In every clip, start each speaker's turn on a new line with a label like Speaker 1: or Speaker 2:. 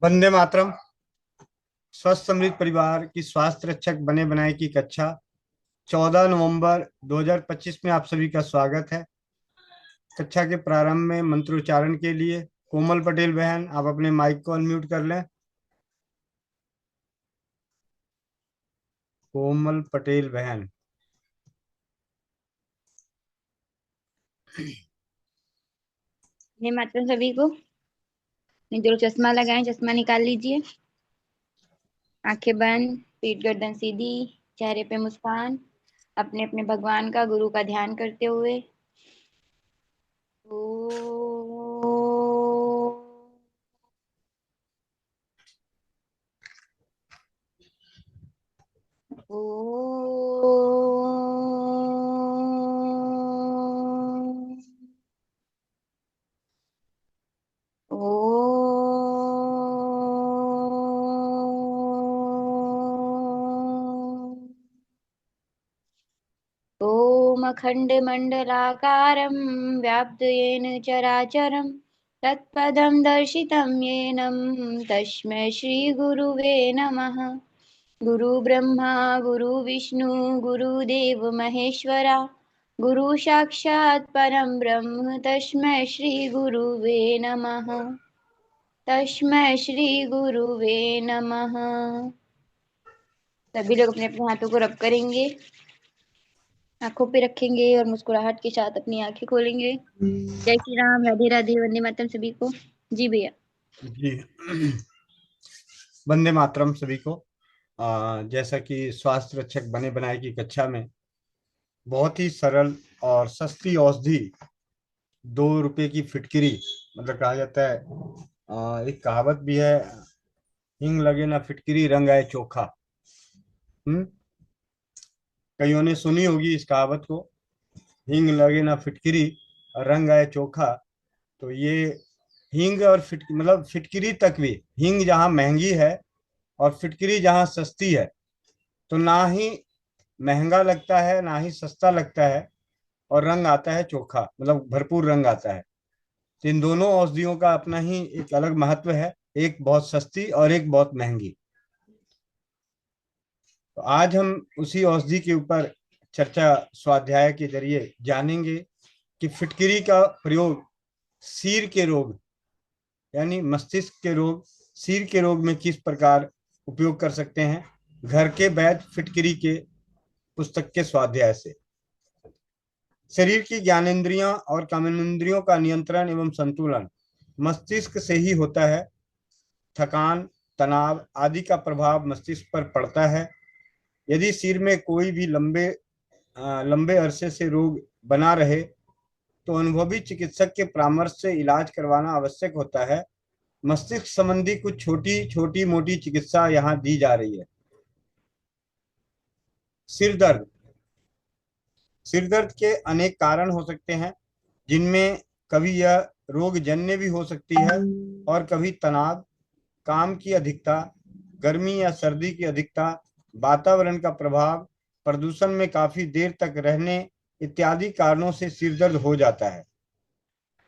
Speaker 1: वंदे मातरम। स्वस्थ समृद्ध परिवार की स्वास्थ्य रक्षक बने बनाए की कक्षा 14 नवंबर 2025 में आप सभी का स्वागत है। कक्षा के प्रारंभ में मंत्रोच्चारण के लिए कोमल पटेल बहन, आप अपने माइक को अनम्यूट कर लें। कोमल पटेल बहन।
Speaker 2: ये मातरम सभी को। जो चश्मा लगाएं चश्मा निकाल लीजिए। आंखें बंद, पीठ गर्दन सीधी, चेहरे पे मुस्कान, अपने अपने भगवान का गुरु का ध्यान करते हुए। ओ ओ ओ ॐ अखण्डमण्डलाकारं व्याप्तं चराचरं तत्पदं दर्शितं येन तस्मै श्रीगुरुवे नमः। गुरुब्रह्मा गुरुविष्णु गुरुदेव महेश्वरा गुरु साक्षात् परं ब्रह्म तस्मै श्रीगुरुवे नमः। तस्मै श्रीगुरुवे नमः। सभी लोग अपने अपने हाथों को रब करेंगे, आंखों पे रखेंगे और मुस्कुराहट के साथ अपनी आंखें खोलेंगे। जय श्री राम, राधे राधे, वंदे मातरम सभी को। जी भैया।
Speaker 1: जी। वंदे मातरम सभी को। जैसा कि स्वास्थ्य रक्षक बने बनाए की कक्षा में बहुत ही सरल और सस्ती औषधि 2 रुपए की फिटकिरी, मतलब कहा जाता है, एक कहावत भी है, हिंग लगे ना फिटकिरी रंग आए चोखा। हम्म। कईयों ने सुनी होगी इस कहावत को, हींग लगे ना फिटकिरी और रंग आए चोखा। तो ये हींग और मतलब फिटकिरी तक भी, हींग जहाँ महंगी है और फिटकिरी जहाँ सस्ती है, तो ना ही महंगा लगता है ना ही सस्ता लगता है, और रंग आता है चोखा, मतलब भरपूर रंग आता है। तो इन दोनों औषधियों का अपना ही एक अलग महत्व है, एक बहुत सस्ती और एक बहुत महंगी। तो आज हम उसी औषधि के ऊपर चर्चा स्वाध्याय के जरिए जानेंगे कि फिटकिरी का प्रयोग सिर के रोग, यानी मस्तिष्क के रोग, सिर के रोग में किस प्रकार उपयोग कर सकते हैं, घर के वैद्य फिटकिरी के पुस्तक के स्वाध्याय से। शरीर की ज्ञानेंद्रियां और कर्मेंद्रियों का नियंत्रण एवं संतुलन मस्तिष्क से ही होता है। थकान, तनाव आदि का प्रभाव मस्तिष्क पर पड़ता है। यदि सिर में कोई भी लंबे अरसे से रोग बना रहे तो अनुभवी चिकित्सक के परामर्श से इलाज करवाना आवश्यक होता है। मस्तिष्क संबंधी कुछ छोटी छोटी मोटी चिकित्सा यहाँ दी जा रही है। सिर दर्द। सिर दर्द के अनेक कारण हो सकते हैं, जिनमें कभी यह रोग जन्य भी हो सकती है और कभी तनाव, काम की अधिकता, गर्मी या सर्दी की अधिकता, वातावरण का प्रभाव, प्रदूषण में काफी देर तक रहने इत्यादि कारणों से सिर दर्द हो जाता है।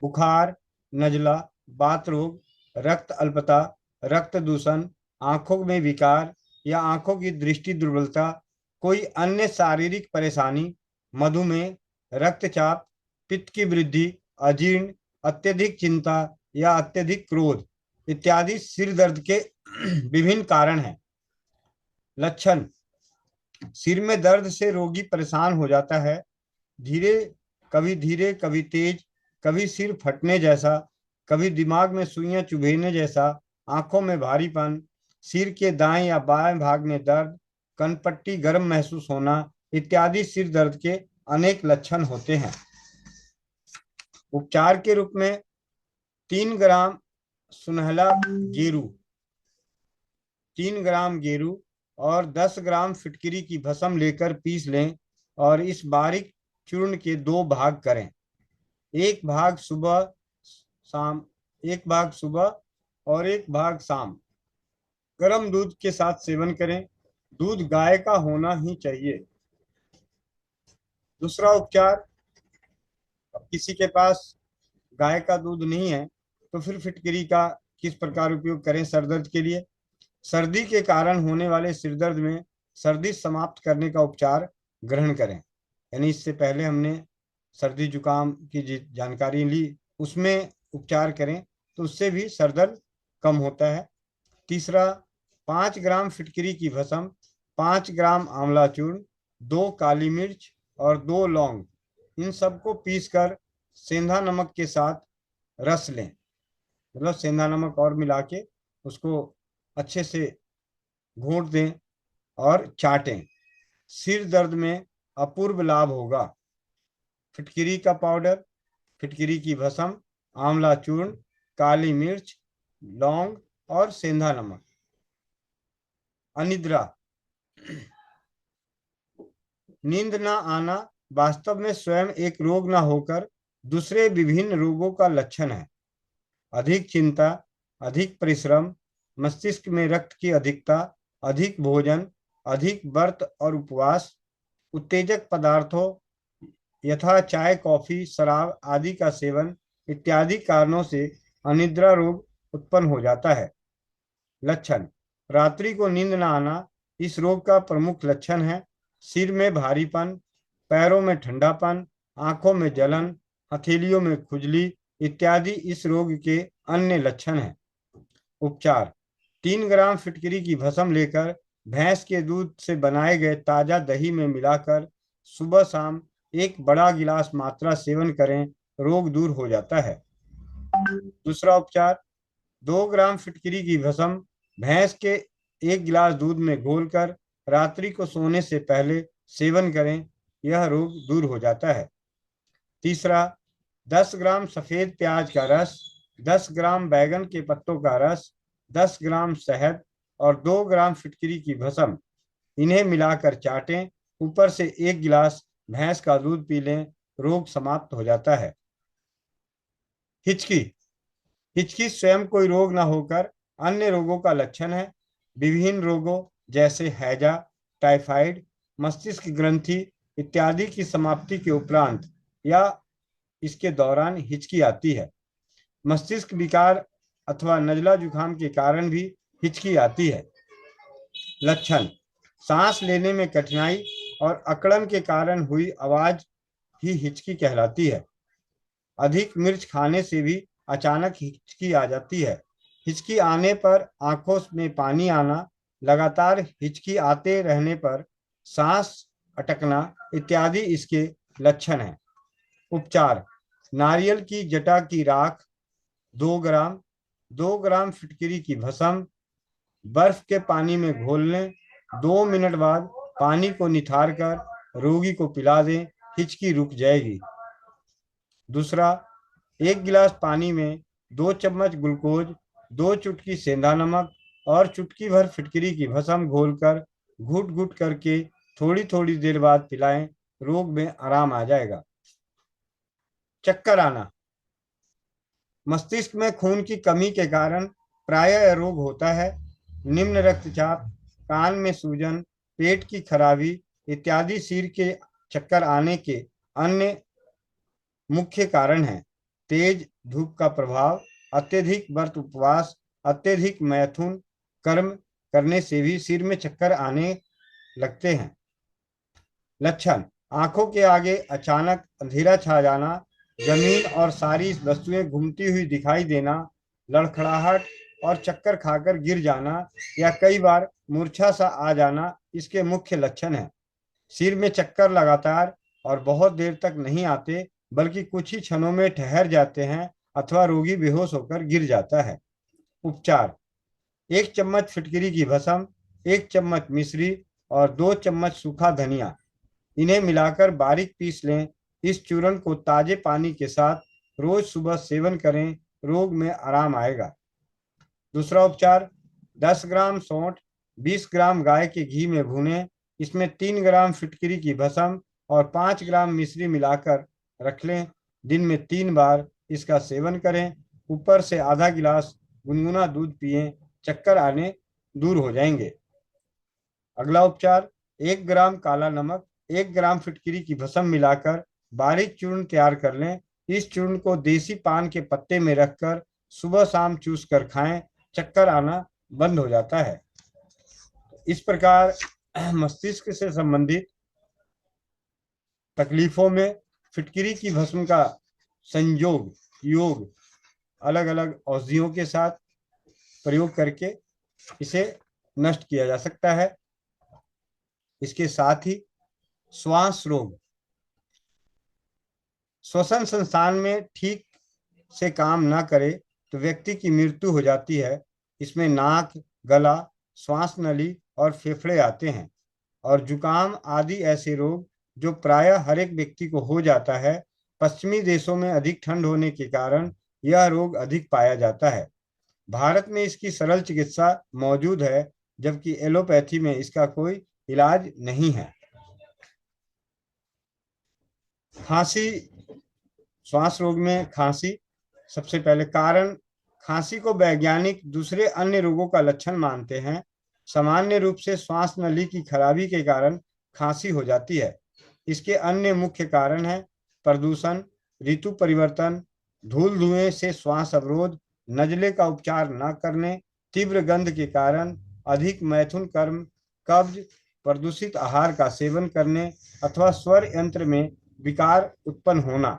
Speaker 1: बुखार, नजला, बात रोग, रक्त अल्पता, रक्त दूषण, आंखों में विकार या आंखों की दृष्टि दुर्बलता, कोई अन्य शारीरिक परेशानी, मधुमेह, रक्तचाप, पित्त की वृद्धि, अजीर्ण, अत्यधिक चिंता या अत्यधिक क्रोध इत्यादि सिर दर्द के विभिन्न कारण हैं। लक्षण। सिर में दर्द से रोगी परेशान हो जाता है। धीरे कभी तेज, कभी सिर फटने जैसा, कभी दिमाग में सुइयां चुभेने जैसा, आंखों में भारीपन, सिर के दाएं या बाएं भाग में दर्द, कनपट्टी गर्म महसूस होना इत्यादि सिर दर्द के अनेक लक्षण होते हैं। उपचार के रूप में 3 ग्राम सुनहला गेरू, 3 ग्राम गेरू और 10 ग्राम फिटकिरी की भस्म लेकर पीस लें और इस बारीक चूर्ण के 2 भाग करें। एक भाग सुबह शाम, एक भाग सुबह और एक भाग शाम गर्म दूध के साथ सेवन करें। दूध गाय का होना ही चाहिए। दूसरा उपचार, अब किसी के पास गाय का दूध नहीं है तो फिर फिटकरी का किस प्रकार उपयोग करें सर दर्द के लिए। सर्दी के कारण होने वाले सिर दर्द में सर्दी समाप्त करने का उपचार ग्रहण करें। यानी इससे पहले हमने सर्दी जुकाम की जानकारी ली, उसमें उपचार करें तो उससे भी सर दर्द कम होता है। तीसरा, 5 ग्राम फिटकरी की भस्म, 5 ग्राम आंवला चूर्ण, 2 काली मिर्च और 2 लौंग, इन सबको पीसकर सेंधा नमक के साथ रस लें। मतलब सेंधा नमक और मिला के उसको अच्छे से घोट दें और चाटें। सिर दर्द में अपूर्व लाभ होगा। फिटकरी का पाउडर, फिटकरी की भस्म, आंवला चूर्ण, काली मिर्च, लौंग और सेंधा नमक। अनिद्रा, नींद न आना वास्तव में स्वयं एक रोग न होकर दूसरे विभिन्न रोगों का लक्षण है। अधिक चिंता, अधिक परिश्रम, मस्तिष्क में रक्त की अधिकता, अधिक भोजन, अधिक व्रत और उपवास, उत्तेजक पदार्थों यथा चाय, कॉफी, शराब आदि का सेवन इत्यादि कारणों से अनिद्रा रोग उत्पन्न हो जाता है। लक्षण, रात्रि को नींद न आना इस रोग का प्रमुख लक्षण है। सिर में भारीपन, पैरों में ठंडापन, आंखों में जलन, हथेलियों में खुजली इत्यादि इस रोग के अन्य लक्षण हैं। उपचार, 3 ग्राम फिटकरी की भस्म लेकर भैंस के दूध से बनाए गए ताजा दही में मिलाकर सुबह शाम 1 बड़ा गिलास मात्रा सेवन करें, रोग दूर हो जाता है। दूसरा उपचार, 2 ग्राम फिटकरी की भस्म भैंस के 1 गिलास दूध में घोलकर रात्रि को सोने से पहले सेवन करें, यह रोग दूर हो जाता है। तीसरा, 10 ग्राम सफेद प्याज का रस, 10 ग्राम बैगन के पत्तों का रस, 10 ग्राम शहद और 2 ग्राम फिटकरी की भस्म, इन्हें मिलाकर चाटें, ऊपर से 1 गिलास भैंस का दूध पी लें, रोग समाप्त हो जाता है। हिचकी, हिचकी स्वयं कोई रोग न होकर अन्य रोगों का लक्षण है। विभिन्न रोगों जैसे हैजा, टाइफाइड, मस्तिष्क ग्रंथि इत्यादि की समाप्ति के उपरांत या इसके दौरान हिचकी आती है। मस्तिष्क विकार अथवा नजला जुकाम के कारण भी हिचकी आती है। लक्षण, सांस लेने में कठिनाई और अकड़न के कारण हुई आवाज ही हिचकी कहलाती है। अधिक मिर्च खाने से भी अचानक हिचकी आ जाती है। हिचकी आने पर आंखों में पानी आना, लगातार हिचकी आते रहने पर सांस अटकना इत्यादि इसके लक्षण हैं। उपचार, नारियल की जटा की राख 2 ग्राम, 2 ग्राम फिटकरी की भस्म बर्फ के पानी में घोल लें, 2 मिनट बाद पानी को निथार कर रोगी को पिला दें, हिचकी रुक जाएगी। दूसरा, 1 गिलास पानी में 2 चम्मच ग्लूकोज, 2 चुटकी सेंधा नमक और चुटकी भर फिटकरी की भस्म घोलकर घुट घुट करके थोड़ी थोड़ी देर बाद पिलाएं, रोग में आराम आ जाएगा। चक्कर आना, मस्तिष्क में खून की कमी के कारण प्रायः यह रोग होता है। निम्न रक्तचाप, कान में सूजन, पेट की खराबी इत्यादि सिर के चक्कर आने के अन्य मुख्य कारण हैं। तेज धूप का प्रभाव, अत्यधिक व्रत उपवास, अत्यधिक मैथुन कर्म करने से भी सिर में चक्कर आने लगते हैं। लक्षण, आंखों के आगे अचानक अंधेरा छा जाना, जमीन और सारी वस्तुएं घूमती हुई दिखाई देना, लड़खड़ाहट और चक्कर खाकर गिर जाना या कई बार मूर्छा सा आ जाना इसके मुख्य लक्षण हैं। सिर में चक्कर लगातार और बहुत देर तक नहीं आते, बल्कि कुछ ही क्षणों में ठहर जाते हैं अथवा रोगी बेहोश होकर गिर जाता है। उपचार, 1 चम्मच फिटकरी की भस्म, 1 चम्मच मिश्री और 2 चम्मच सूखा धनिया, इन्हें मिलाकर बारीक पीस लें। इस चूर्ण को ताजे पानी के साथ रोज सुबह सेवन करें, रोग में आराम आएगा। दूसरा उपचार, 10 ग्राम सौंठ 20 ग्राम गाय के घी में भूनें, इसमें 3 ग्राम फिटकरी की भस्म और 5 ग्राम मिश्री मिलाकर रख लें, दिन में 3 बार इसका सेवन करें, ऊपर से आधा गिलास गुनगुना दूध पिएं, चक्कर आने दूर हो जाएंगे। अगला उपचार, 1 ग्राम काला नमक 1 ग्राम फिटकरी की भस्म मिलाकर बारीक चूर्ण तैयार कर लें। इस चूर्ण को देसी पान के पत्ते में रखकर सुबह शाम चूस कर खाएं, चक्कर आना बंद हो जाता है। इस प्रकार मस्तिष्क से संबंधित तकलीफों में फिटकिरी की भस्म का संयोग योग अलग अलग औषधियों के साथ प्रयोग करके इसे नष्ट किया जा सकता है। इसके साथ ही श्वास रोग, श्वसन संस्थान में ठीक से काम न करे तो व्यक्ति की मृत्यु हो जाती है। इसमें नाक, गला, श्वास नली और फेफड़े आते हैं। और जुकाम आदि ऐसे रोग जो प्रायः हर एक व्यक्ति को हो जाता है। पश्चिमी देशों में अधिक ठंड होने के कारण यह रोग अधिक पाया जाता है। भारत में इसकी सरल चिकित्सा मौजूद है, जबकि एलोपैथी में इसका कोई इलाज नहीं है। खांसी, श्वास रोग में खांसी। सबसे पहले कारण, खांसी को वैज्ञानिक दूसरे अन्य रोगों का लक्षण मानते हैं। सामान्य रूप से श्वास नली की खराबी के कारण खांसी हो जाती है। इसके अन्य मुख्य कारण हैं प्रदूषण, ऋतु परिवर्तन, धूल धुएं से श्वास अवरोध, नजले का उपचार न करने, तीव्र गंध के कारण, अधिक मैथुन कर्म, कब्ज, प्रदूषित आहार का सेवन करने अथवा स्वर यंत्र में विकार उत्पन्न होना।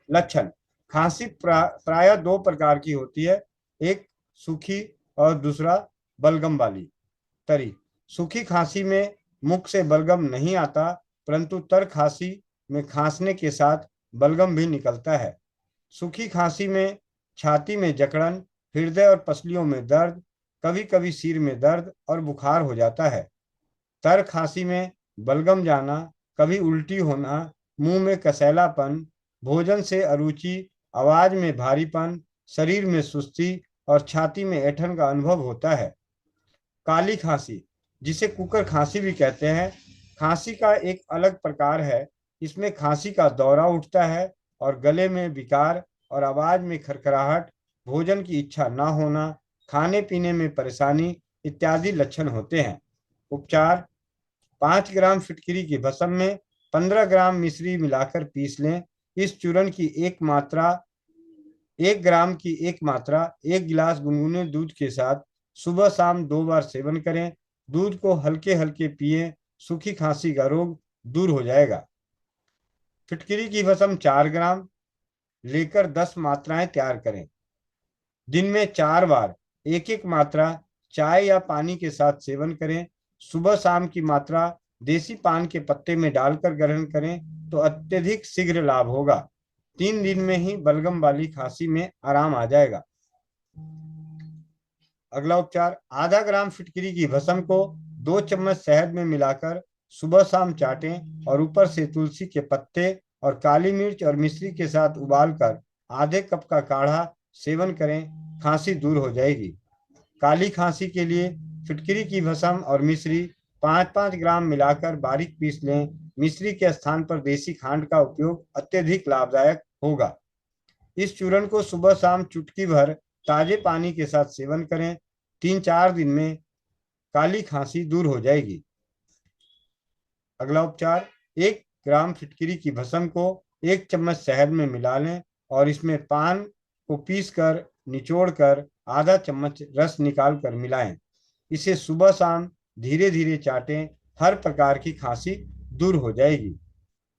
Speaker 1: लक्षण, खांसी प्रायः दो प्रकार की होती है, एक सूखी और दूसरा बलगम वाली तरी। सूखी खांसी में मुख से बलगम नहीं आता, परंतु तर खांसी में खांसने के साथ बलगम भी निकलता है। सूखी खांसी में छाती में जकड़न, हृदय और पसलियों में दर्द, कभी कभी सिर में दर्द और बुखार हो जाता है। तर खांसी में बलगम जाना, कभी उल्टी होना, मुंह में कसैलापन, भोजन से अरुचि, आवाज में भारीपन, शरीर में सुस्ती और छाती में ऐंठन का अनुभव होता है। काली खांसी, जिसे कुकर खांसी भी कहते हैं, खांसी का एक अलग प्रकार है। इसमें खांसी का दौरा उठता है और गले में विकार और आवाज में खरखराहट, भोजन की इच्छा न होना, खाने पीने में परेशानी इत्यादि लक्षण होते हैं। उपचार, 5 ग्राम फिटकिरी की भस्म में 15 ग्राम मिश्री मिलाकर पीस लें। इस चूर्ण की 1 ग्राम की एक मात्रा 1 गिलास गुनगुने दूध के साथ सुबह शाम 2 बार सेवन करें। दूध को हल्के हल्के पिएं, सूखी खांसी का रोग दूर हो जाएगा। फिटकिरी की भस्म 4 ग्राम लेकर 10 मात्राएं तैयार करें। दिन में 4 बार 1 मात्रा चाय या पानी के साथ सेवन करें। सुबह शाम की मात्रा देसी पान के पत्ते में डालकर ग्रहण करें तो अत्यधिक शीघ्र लाभ होगा। 3 दिन में ही बलगम वाली खांसी में आराम आ जाएगा। अगला उपचार, आधा ग्राम फिटकिरी की भस्म को 2 चम्मच शहद में मिलाकर सुबह शाम चाटें और ऊपर से तुलसी के पत्ते और काली मिर्च और मिश्री के साथ उबालकर आधे कप का काढ़ा सेवन करें, खांसी दूर हो जाएगी। काली खांसी के लिए फिटकिरी की भस्म और मिश्री 5-5 ग्राम मिलाकर बारीक पीस लें। मिश्री के स्थान पर देसी खांड का उपयोग अत्यधिक लाभदायक होगा। इस चूर्ण को सुबह शाम चुटकी भर ताजे पानी के साथ सेवन करें। 3-4 दिन में काली खांसी दूर हो जाएगी। अगला उपचार, 1 ग्राम फिटकिरी की भस्म को 1 चम्मच शहद में मिला लें और इसमें पान को पीसकर निचोड़कर आधा चम्मच रस निकालकर मिलाएं। इसे सुबह शाम धीरे धीरे चाटें, हर प्रकार की खांसी दूर हो जाएगी।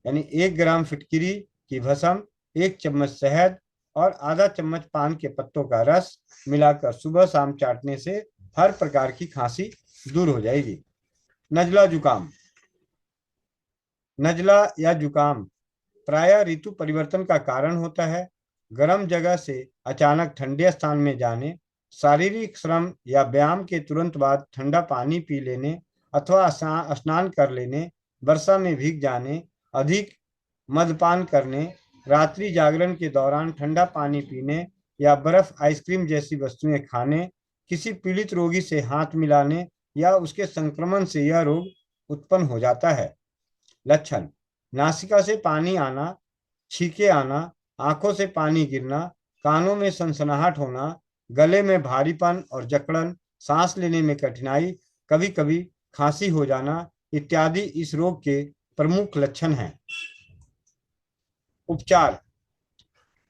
Speaker 1: यानी 1 ग्राम फिटकिरी की भस्म, 1 चम्मच शहद और आधा चम्मच पान के पत्तों का रस मिलाकर सुबह शाम चाटने से हर प्रकार की खांसी दूर हो जाएगी। नजला जुकाम, नजला या जुकाम प्रायः ऋतु परिवर्तन का कारण होता है। गर्म जगह से अचानक ठंडे स्थान में जाने, शारीरिक श्रम या व्यायाम के तुरंत बाद ठंडा पानी पी लेने अथवा स्नान कर लेने, वर्षा में भीग जाने, अधिक मद्यपान करने, रात्रि जागरण के दौरान ठंडा पानी पीने या बर्फ आइसक्रीम जैसी वस्तुएं खाने, किसी पीड़ित रोगी से हाथ मिलाने या उसके संक्रमण से यह रोग उत्पन्न हो जाता है। लक्षण, नासिका से पानी आना, छींके आना, आंखों से पानी गिरना, कानों में सनसनाहट होना, गले में भारीपन और जकड़न, सांस लेने में कठिनाई, कभी कभी खांसी हो जाना इत्यादि इस रोग के प्रमुख लक्षण हैं। उपचार,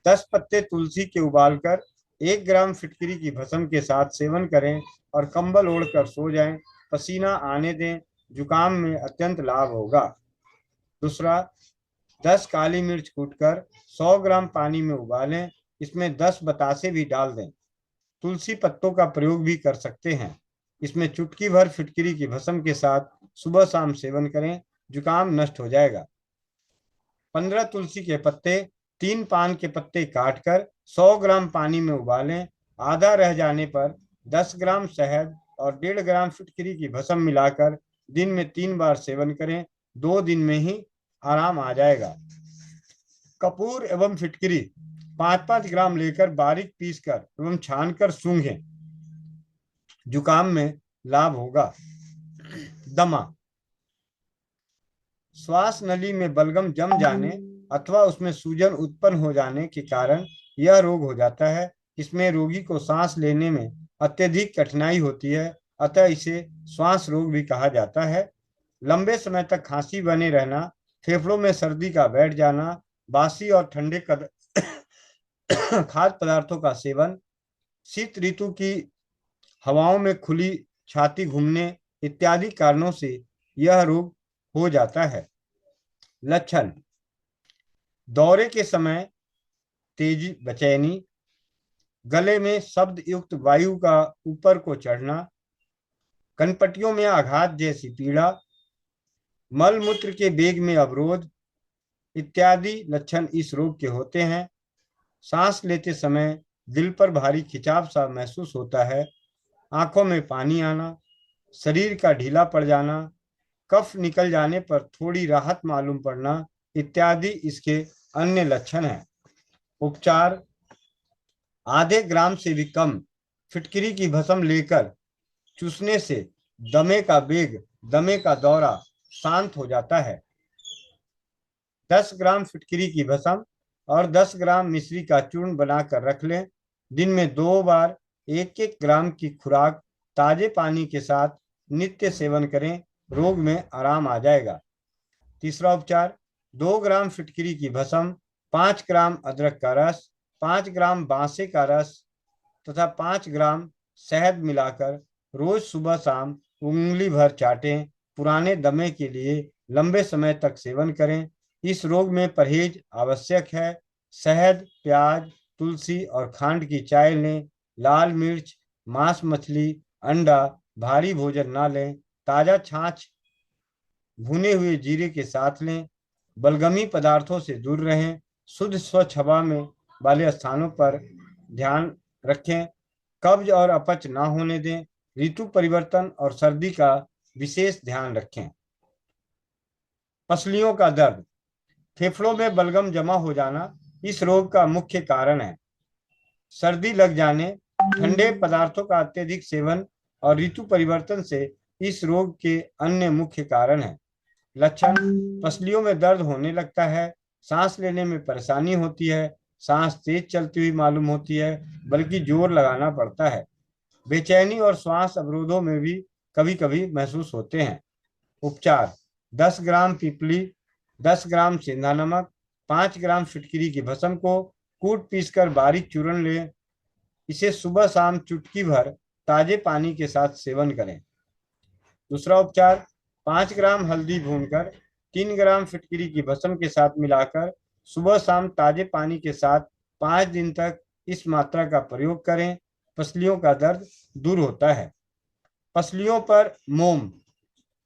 Speaker 1: 10 पत्ते तुलसी के उबालकर 1 ग्राम फिटकरी की भस्म के साथ सेवन करें और कंबल ओढ़कर सो जाएं। पसीना आने दें, जुकाम में अत्यंत लाभ होगा। दूसरा, 10 काली मिर्च कूटकर 100 ग्राम पानी में उबालें, इसमें 10 बतासे भी डाल दें। तुलसी पत्तों का प्रयोग भी कर सकते हैं। इसमें चुटकी भर फिटकरी की भस्म के साथ सुबह शाम सेवन करें, जुकाम नष्ट हो जाएगा। 15 तुलसी के पत्ते, 3 पान के पत्ते काटकर 100 ग्राम पानी में उबालें, आधा रह जाने पर 10 ग्राम शहद और 1.5 ग्राम फिटकरी की भस्म मिलाकर दिन में 3 बार सेवन करें, 2 दिन में ही आराम आ जाएगा। कपूर एवं फिटकरी 5-5 ग्राम लेकर बारीक पीसकर एवं छानकर सूंघें, जुकाम में लाभ होगा। दमा, श्वास नली में बलगम जम जाने अथवा उसमें सूजन उत्पन्न हो जाने के कारण यह रोग हो जाता है। इसमें रोगी को सांस लेने में अत्यधिक कठिनाई होती है, अतः इसे श्वास रोग भी कहा जाता है। लंबे समय तक खांसी बने रहना, फेफड़ों में सर्दी का बैठ जाना, बासी और ठंडे खाद्य पदार्थों का सेवन, शीत ऋतु की हवाओं में खुली छाती घूमने इत्यादि कारणों से यह रोग हो जाता है। लक्षण: दौरे के समय तेजी बेचैनी, गले में शब्द युक्त वायु का ऊपर को चढ़ना, कनपटियों में आघात जैसी पीड़ा, मल मूत्र के वेग में अवरोध इत्यादि लक्षण इस रोग के होते हैं। सांस लेते समय दिल पर भारी खिंचाव सा महसूस होता है, आंखों में पानी आना, शरीर का ढीला पड़ जाना, कफ निकल जाने पर थोड़ी राहत मालूम पड़ना इत्यादि इसके अन्य लक्षण हैं। उपचार: आधे ग्राम से भी कम फिटकरी की भस्म लेकर चूसने से दमे का वेग, दमे का दौरा शांत हो जाता है। 10 ग्राम फिटकरी की भस्म और 10 ग्राम मिश्री का चूर्ण बनाकर रख लें। दिन में 2 बार 1-1 ग्राम की खुराक ताजे पानी के साथ नित्य सेवन करें, रोग में आराम आ जाएगा। तीसरा उपचार: 2 ग्राम फिटकरी की भस्म, 5 ग्राम अदरक का रस, 5 ग्राम बांसे का रस तथा 5 ग्राम शहद मिलाकर रोज सुबह शाम उंगली भर चाटें। पुराने दमे के लिए लंबे समय तक सेवन करें। इस रोग में परहेज आवश्यक है। शहद, प्याज, तुलसी और खांड की चाय लें। लाल मिर्च, मांस, मछली, अंडा, भारी भोजन ना लें। ताजा छाछ भुने हुए जीरे के साथ लें। बलगमी पदार्थों से दूर रहें। शुद्ध स्वच्छ हवा में वाले स्थानों पर ध्यान रखें। कब्ज और अपच ना होने दें। ऋतु परिवर्तन और सर्दी का विशेष ध्यान रखें। पसलियों का दर्द, फेफड़ों में बलगम जमा हो जाना इस रोग का मुख्य कारण है। सर्दी लग जाने, ठंडे पदार्थों का अत्यधिक सेवन और ऋतु परिवर्तन से इस रोग के अन्य मुख्य कारण हैं। लक्षण: पसलियों में दर्द होने लगता है, सांस लेने में परेशानी होती है, सांस तेज चलती हुई मालूम होती है, बल्कि जोर लगाना पड़ता है। बेचैनी और श्वास अवरोधों में भी कभी कभी महसूस होते हैं। उपचार: 10 ग्राम पीपली, 10 ग्राम सेंधा नमक, 5 ग्राम फिटकरी की भस्म को कूट पीसकर बारीक चूर्ण लें। इसे सुबह शाम चुटकी भर ताजे पानी के साथ सेवन करें। दूसरा उपचार: 5 ग्राम हल्दी भूनकर 3 ग्राम फिटकरी की भस्म के साथ मिलाकर सुबह शाम ताजे पानी के साथ 5 दिन तक इस मात्रा का प्रयोग करें। पसलियों का दर्द दूर होता है। पसलियों पर मोम,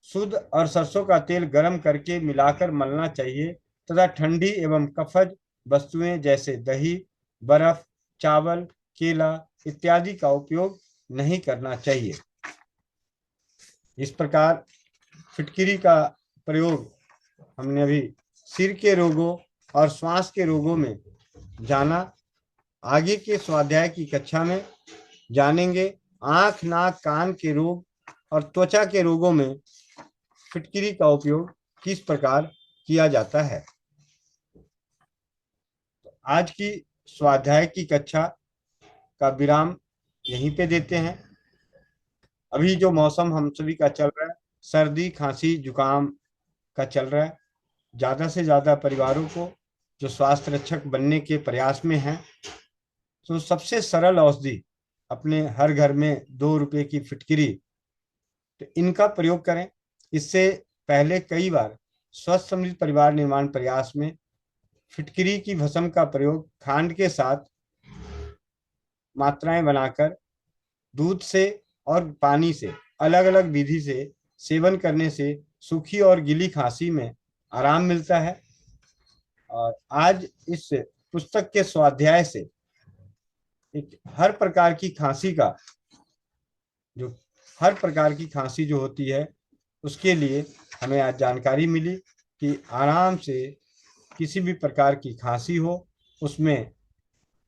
Speaker 1: शुद्ध और सरसों का तेल गर्म करके मिलाकर मलना चाहिए तथा ठंडी एवं कफज वस्तुएं जैसे दही, बर्फ, चावल, केला इत्यादि का उपयोग नहीं करना चाहिए। इस प्रकार फिटकरी का प्रयोग हमने अभी सिर के रोगों और श्वास के रोगों में जाना। आगे के स्वाध्याय की कक्षा में जानेंगे आंख, नाक, कान के रोग और त्वचा के रोगों में फिटकरी का उपयोग किस प्रकार किया जाता है। तो आज की स्वाध्याय की कक्षा का विराम यहीं पे देते हैं। अभी जो मौसम हम सभी का चल रहा है, सर्दी, खांसी, जुकाम का चल रहा है। ज़्यादा से ज़्यादा परिवारों को जो स्वास्थ्य रक्षक बनने के प्रयास में हैं, तो सबसे सरल औषधि अपने हर घर में 2 रुपए की फिटकिरी, तो इनका प्रयोग करें। इससे पहले कई बार स्वस्थ समृद्ध परिवार निर्माण प्रयास में फिटकिरी की भस्म का प्रयोग खांड के साथ मात्राएं बनाकर दूध से और पानी से अलग अलग विधि से सेवन करने से सूखी और गीली खांसी में आराम मिलता है। और आज इस पुस्तक के स्वाध्याय से एक हर प्रकार की खांसी का जो हर प्रकार की खांसी जो होती है उसके लिए हमें आज जानकारी मिली कि आराम से किसी भी प्रकार की खांसी हो उसमें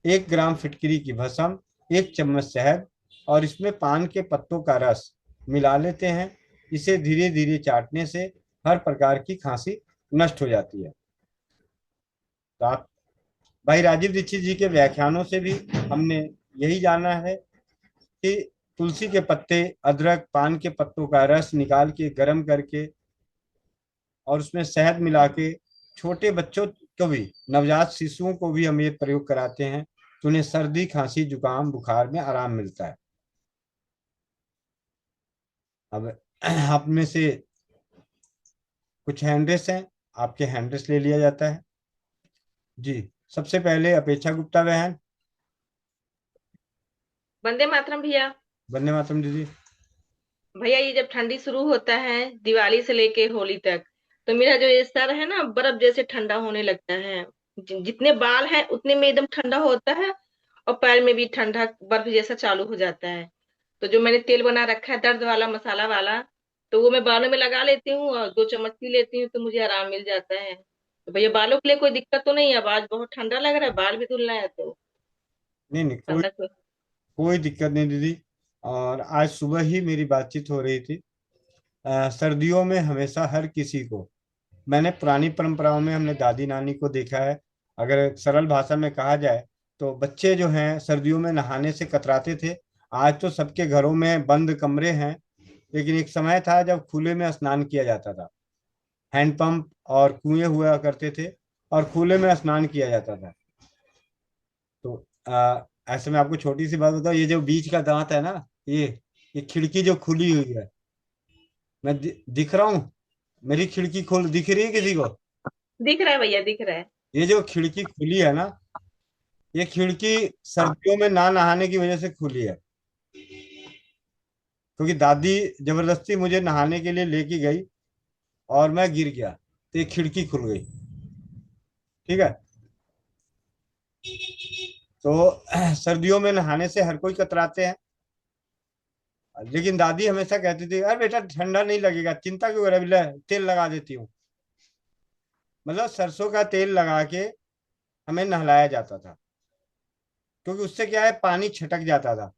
Speaker 1: 1 ग्राम फिटकिरी की भस्म, 1 चम्मच शहद और इसमें पान के पत्तों का रस मिला लेते हैं। इसे धीरे धीरे चाटने से हर प्रकार की खांसी नष्ट हो जाती है। तो आप भाई राजीव दीक्षित जी के व्याख्यानों से भी हमने यही जाना है कि तुलसी के पत्ते, अदरक, पान के पत्तों का रस निकाल के गर्म करके और उसमें शहद मिला के छोटे बच्चों को भी, नवजात शिशुओं को भी हम ये प्रयोग कराते हैं तो उन्हें सर्दी, खांसी, जुकाम, बुखार में आराम मिलता है। अब आप में से कुछ हैंडरेस हैं, आपके हैंडरेस ले लिया जाता है। जी, सबसे पहले अपेक्षा गुप्ता बहन।
Speaker 3: वंदे मातरम भैया।
Speaker 1: वंदे मातरम दीदी।
Speaker 3: भैया ये जब ठंडी शुरू होता है दिवाली से लेके होली तक, तो मेरा जो ये सर है ना बर्फ जैसे ठंडा होने लगता है। जितने बाल हैं उतने में एकदम ठंडा होता है, और पैर में भी ठंडा बर्फ जैसा चालू हो जाता है। तो जो मैंने तेल बना रखा है दर्द वाला, मसाला वाला, तो वो मैं बालों में लगा लेती हूँ और 2 चम्मच पी लेती हूँ तो मुझे आराम मिल जाता है। तो भैया बालों के लिए कोई दिक्कत तो नहीं है? अब आज बहुत ठंडा लग रहा है, बाल भी धुलना है तो
Speaker 1: नहीं नहीं, कोई
Speaker 3: ठंडा को।
Speaker 1: कोई दिक्कत नहीं दीदी। और आज सुबह ही मेरी बातचीत हो रही थी। सर्दियों में हमेशा हर किसी को, मैंने पुरानी परंपराओं में हमने दादी नानी को देखा है, अगर सरल भाषा में कहा जाए तो बच्चे जो हैं सर्दियों में नहाने से कतराते थे। आज तो सबके घरों में बंद कमरे हैं, लेकिन एक समय था जब खुले में स्नान किया जाता था। हैंडपंप और कुएं हुआ करते थे और खुले में स्नान किया जाता था। तो ऐसे में आपको छोटी सी बात बताऊं, ये जो बीच का दांत है ना, ये खिड़की जो खुली हुई है, मैं दिख रहा हूँ, मेरी खिड़की खोल दिख रही है किसी को?
Speaker 3: दिख रहा है भैया, दिख रहा है।
Speaker 1: ये जो खिड़की खुली है ना, ये खिड़की सर्दियों में ना नहाने की वजह से खुली है, क्योंकि दादी जबरदस्ती मुझे नहाने के लिए लेके गई और मैं गिर गया तो ये खिड़की खुल गई। ठीक है। तो सर्दियों में नहाने से हर कोई कतराते हैं, लेकिन दादी हमेशा कहती थी, अरे बेटा ठंडा नहीं लगेगा, चिंता क्यों कर रहा है, ले, तेल लगा देती हूँ। मतलब सरसों का तेल लगा के हमें नहलाया जाता था, क्योंकि उससे क्या है, पानी छटक जाता था।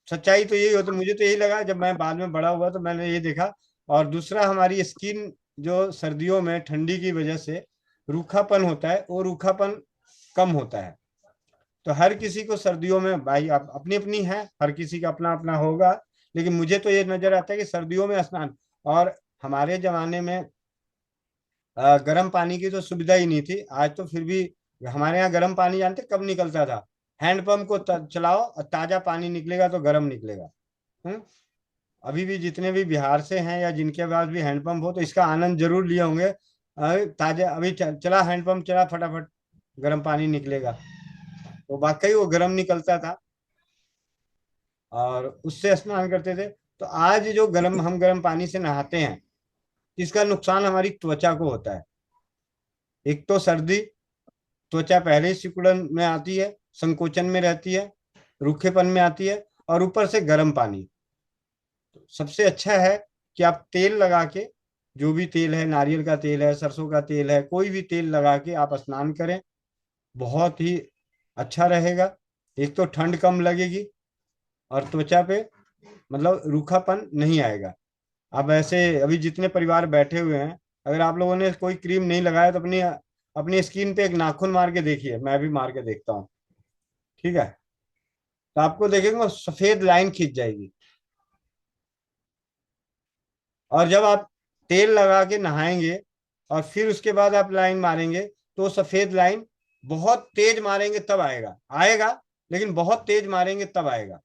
Speaker 1: सच्चाई तो यही होती, मुझे तो यही लगा जब मैं बाद में बड़ा हुआ तो मैंने ये देखा। और दूसरा, हमारी स्किन जो सर्दियों में ठंडी की वजह से रूखापन होता है, वो रूखापन कम होता है। तो हर किसी को सर्दियों में, भाई आप अपनी अपनी है, हर किसी का अपना अपना होगा, लेकिन मुझे तो ये नजर आता है कि सर्दियों में स्नान, और हमारे जमाने में गर्म पानी की तो सुविधा ही नहीं थी। आज तो फिर भी हमारे यहाँ गर्म पानी जानते कब निकलता था? हैंडपंप को चलाओ और ताजा पानी निकलेगा तो गर्म निकलेगा। हम्म। अभी भी जितने भी बिहार से हैं या जिनके पास भी हैंडपंप हो तो इसका आनंद जरूर लिए होंगे। ताजा अभी चला हैंडपंप, चला फटाफट गर्म पानी निकलेगा, तो वाकई वो गर्म निकलता था और उससे स्नान करते थे। तो आज जो गर्म, हम गर्म पानी से नहाते हैं, इसका नुकसान हमारी त्वचा को होता है। एक तो सर्दी, त्वचा पहले ही सिकुड़न में आती है, संकोचन में रहती है, रूखेपन में आती है, और ऊपर से गर्म पानी। तो सबसे अच्छा है कि आप तेल लगा के, जो भी तेल है, नारियल का तेल है, सरसों का तेल है, कोई भी तेल लगा के आप स्नान करें, बहुत ही अच्छा रहेगा। एक तो ठंड कम लगेगी और त्वचा पे मतलब रूखापन नहीं आएगा। अब ऐसे अभी जितने परिवार बैठे हुए हैं, अगर आप लोगों ने कोई क्रीम नहीं लगाया तो अपनी अपनी स्किन पे एक नाखून मार के देखिए, मैं भी मार के देखता हूँ। ठीक है। तो आपको देखेंगे वो सफेद लाइन खींच जाएगी। और जब आप तेल लगा के नहाएंगे और फिर उसके बाद आप लाइन मारेंगे तो वो सफेद लाइन बहुत तेज मारेंगे तब आएगा, आएगा लेकिन बहुत तेज मारेंगे तब आएगा।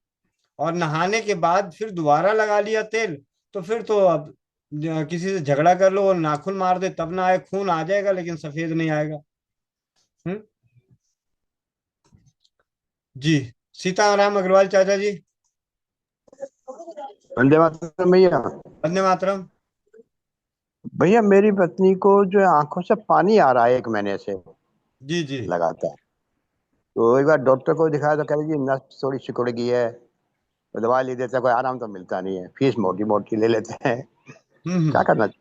Speaker 1: और नहाने के बाद फिर दोबारा लगा लिया तेल, तो फिर तो अब किसी से झगड़ा कर लो और नाखून मार दे तब ना आए, खून आ जाएगा लेकिन सफेद नहीं आएगा। हम्म। जी। सीताराम अग्रवाल चाचा जी।
Speaker 4: वंदे मातरम भैया।
Speaker 1: वंदे मातरम।
Speaker 4: भैया मेरी पत्नी को जो है आंखों से पानी आ रहा है 1 महीने से
Speaker 1: जी जी।
Speaker 4: लगातार। तो एक बार डॉक्टर को दिखाया तो कह रही जी नस थोड़ी सिकुड़ गई है, तो दवा ले देते हैं, कोई आराम तो मिलता नहीं है, फीस मोटी मोटी ले लेते हैं। क्या
Speaker 1: हम्म।
Speaker 4: करना चाहिए?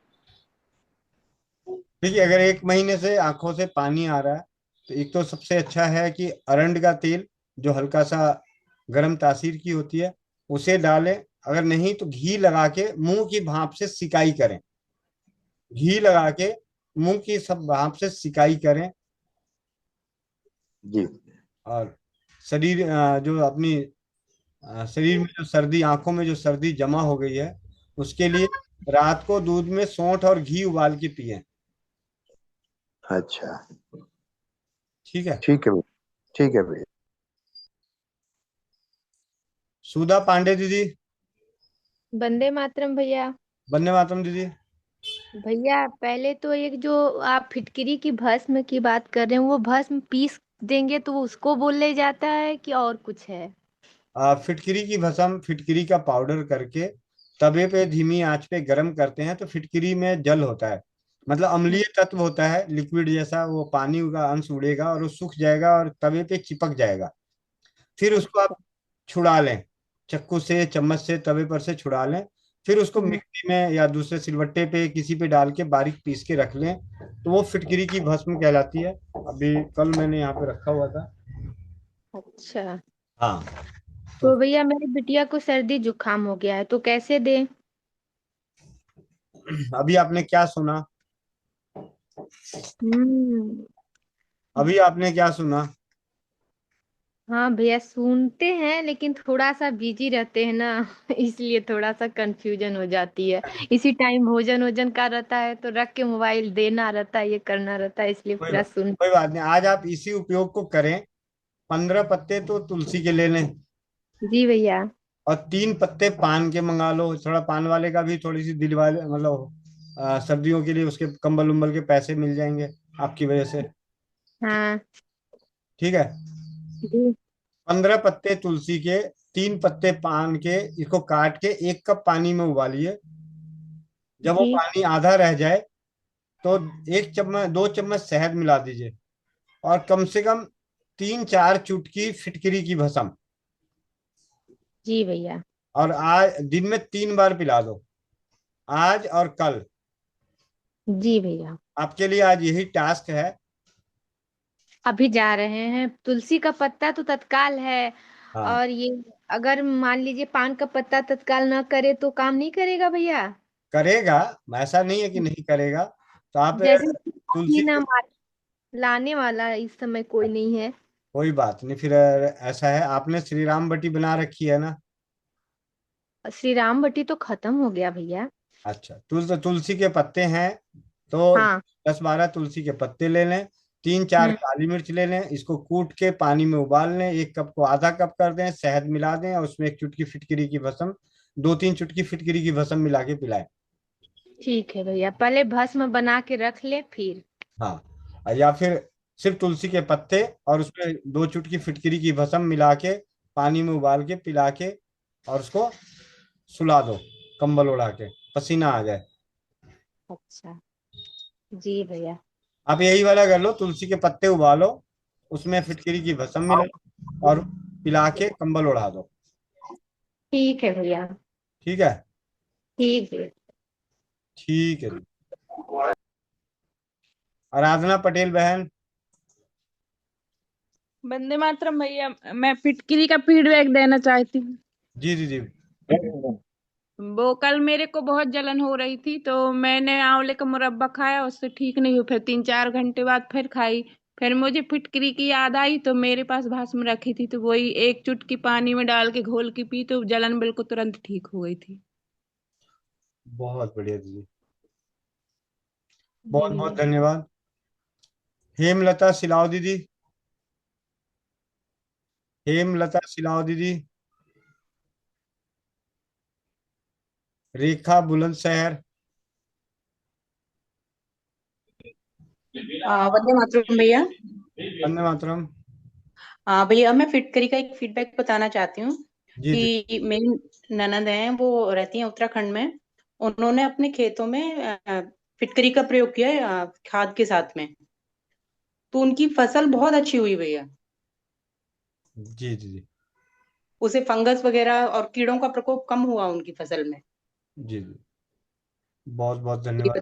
Speaker 1: देखिए, अगर 1 महीने से आंखों से पानी आ रहा है तो एक तो सबसे अच्छा है कि अरंड का तेल, जो हल्का सा गर्म तासीर की होती है, उसे डालें। अगर नहीं तो घी लगा के मुंह की भाप से सिकाई करें। घी लगा के मुंह की सब भाप से सिकाई करें।
Speaker 4: जी।
Speaker 1: और शरीर जो अपनी शरीर में जो सर्दी, आंखों में जो सर्दी जमा हो गई है, उसके लिए रात को दूध में सौंठ और घी उबाल के पिएं।
Speaker 4: अच्छा।
Speaker 1: ठीक है।
Speaker 4: ठीक है भैया, ठीक है भैया।
Speaker 1: सुधा पांडे दीदी।
Speaker 5: वंदे मातरम भैया।
Speaker 1: वंदे मातरम दीदी।
Speaker 5: भैया पहले तो एक जो आप फिटकरी की भस्म की बात कर रहे हैं, वो भस्म पीस देंगे तो वो उसको बोले जाता है कि और कुछ है?
Speaker 1: फिटकरी की भस्म, फिटकरी का पाउडर करके तवे पे धीमी आंच पे गरम करते हैं तो फिटकरी में जल होता है, मतलब अम्लीय तत्व होता है, लिक्विड जैसा, वो पानी का अंश उड़ेगा और वो सूख जाएगा और तवे पे चिपक जाएगा। फिर उसको आप छुड़ा लें, चक्कू से चम्मच से तवे पर से छुड़ा लें। फिर उसको
Speaker 5: हम्म,
Speaker 1: मिक्सी में या दूसरे सिलवट्टे पे किसी पे डाल के बारीक पीस के रख लें, तो वो फिटकरी की भस्म कहलाती है। अभी कल मैंने यहाँ पे रखा हुआ था।
Speaker 5: अच्छा।
Speaker 1: हाँ। तो
Speaker 5: तो भैया मेरी बिटिया को सर्दी जुकाम हो गया है, तो कैसे दें?
Speaker 1: अभी आपने क्या सुना?
Speaker 5: हम्म।
Speaker 1: अभी आपने क्या सुना?
Speaker 5: हाँ भैया सुनते हैं, लेकिन थोड़ा सा बिजी रहते हैं ना इसलिए थोड़ा सा कंफ्यूजन हो जाती है। इसी टाइम भोजन वोजन का रहता है तो रख के मोबाइल देना रहता है, ये करना रहता है, इसलिए पूरा सुन।
Speaker 1: कोई बात नहीं, आज आप इसी उपयोग को करें। 15 पत्ते तो तुलसी के ले लें,
Speaker 5: जी भैया।
Speaker 1: और 3 पत्ते पान के मंगा लो। थोड़ा पान वाले का भी थोड़ी सी दिल वाले, मतलब सर्दियों के लिए उसके कंबल उम्बल के पैसे मिल जाएंगे आपकी वजह से।
Speaker 5: हाँ।
Speaker 1: ठीक है।
Speaker 5: जी।
Speaker 1: 15 पत्ते तुलसी के, 3 पत्ते पान के, इसको काट के 1 कप पानी में उबालिए। जब वो
Speaker 5: जी।
Speaker 1: पानी आधा रह जाए तो 1 चम्मच 2 चम्मच शहद मिला दीजिए, और कम से कम 3-4 चुटकी फिटकरी की भस्म।
Speaker 5: जी भैया।
Speaker 1: और आज दिन में 3 बार पिला दो, आज और कल।
Speaker 5: जी भैया।
Speaker 1: आपके लिए आज यही टास्क है।
Speaker 5: अभी जा रहे हैं। तुलसी का पत्ता तो तत्काल है।
Speaker 1: हाँ,
Speaker 5: और ये अगर मान लीजिए पान का पत्ता तत्काल ना करे तो काम नहीं करेगा भैया?
Speaker 1: करेगा। ऐसा नहीं है कि नहीं करेगा। तो आप
Speaker 5: जैसे
Speaker 1: तुलसी
Speaker 5: ही ना
Speaker 1: को,
Speaker 5: लाने वाला इस समय कोई नहीं है।
Speaker 1: कोई बात नहीं, फिर ऐसा है, आपने श्री राम बटी बना रखी है ना?
Speaker 5: श्री राम बटी तो खत्म हो गया भैया।
Speaker 1: अच्छा, तुलसी के पत्ते हैं तो
Speaker 5: हाँ।
Speaker 1: 10-12 तुलसी के पत्ते ले लें। 3-4
Speaker 5: हम्म।
Speaker 1: काली मिर्च ले लें, इसको कूट के पानी में उबाल लें। 1 कप को आधा कप कर दें, शहद मिला दें और उसमें 1 चुटकी फिटकरी की भस्म, 2-3 चुटकी फिटकरी की भस्म मिला के पिलाएं।
Speaker 5: ठीक है भैया, पहले भस्म बना के रख ले फिर।
Speaker 1: हाँ। या फिर सिर्फ तुलसी के पत्ते और उसमें 2 चुटकी फिटकरी की भस्म मिला के पानी में उबाल के पिला के, और उसको सुला दो, कंबल उड़ा के, पसीना आ जाए।
Speaker 5: अच्छा। जी भैया।
Speaker 1: आप यही वाला कर लो, तुलसी के पत्ते उबालो, उसमें फिटकरी की भस्म मिला और पिला के कंबल उड़ा दो।
Speaker 5: ठीक है भैया।
Speaker 1: ठीक है।
Speaker 5: ठीक है।
Speaker 1: ठीक है। आराधना पटेल बहन।
Speaker 6: वंदे मातरम भैया। मैं फिटकिरी का फीडबैक देना चाहती हूँ।
Speaker 1: जी जी जी।
Speaker 6: वो कल मेरे को बहुत जलन हो रही थी तो मैंने आंवले का मुरब्बा खाया, उससे ठीक नहीं हुई। फिर 3-4 घंटे बाद फिर खाई। फिर मुझे फिटकरी की याद आई तो मेरे पास भस्म रखी थी, तो वही 1 चुटकी पानी में डाल के घोल के पी तो जलन बिल्कुल तुरंत ठीक हो गई थी।
Speaker 1: बहुत बढ़िया दीदी,
Speaker 6: जी
Speaker 1: बहुत बहुत
Speaker 6: भैया।
Speaker 1: धन्यवाद। हेमलता सिलाओ दीदी। हेमलता सिलाओ दीदी। रेखा बुलंदशहर।
Speaker 7: वंदे मातरम भैया।
Speaker 1: वंदे मातरम।
Speaker 7: भैया मैं फिटकरी का एक फीडबैक बताना चाहती हूँ
Speaker 1: जी जी।
Speaker 7: कि मेरी ननद हैं, वो रहती हैं उत्तराखंड में। उन्होंने अपने खेतों में फिटकरी का प्रयोग किया है खाद के साथ में। तो उनकी फसल बहुत अच्छी हुई भैया।
Speaker 1: जी जी जी।
Speaker 7: उसे फंगस वगैरह और कीड़ों का प्रकोप कम हुआ उनकी फसल में।
Speaker 1: जी जी। बहुत बहुत
Speaker 7: जी।
Speaker 1: धन्यवाद।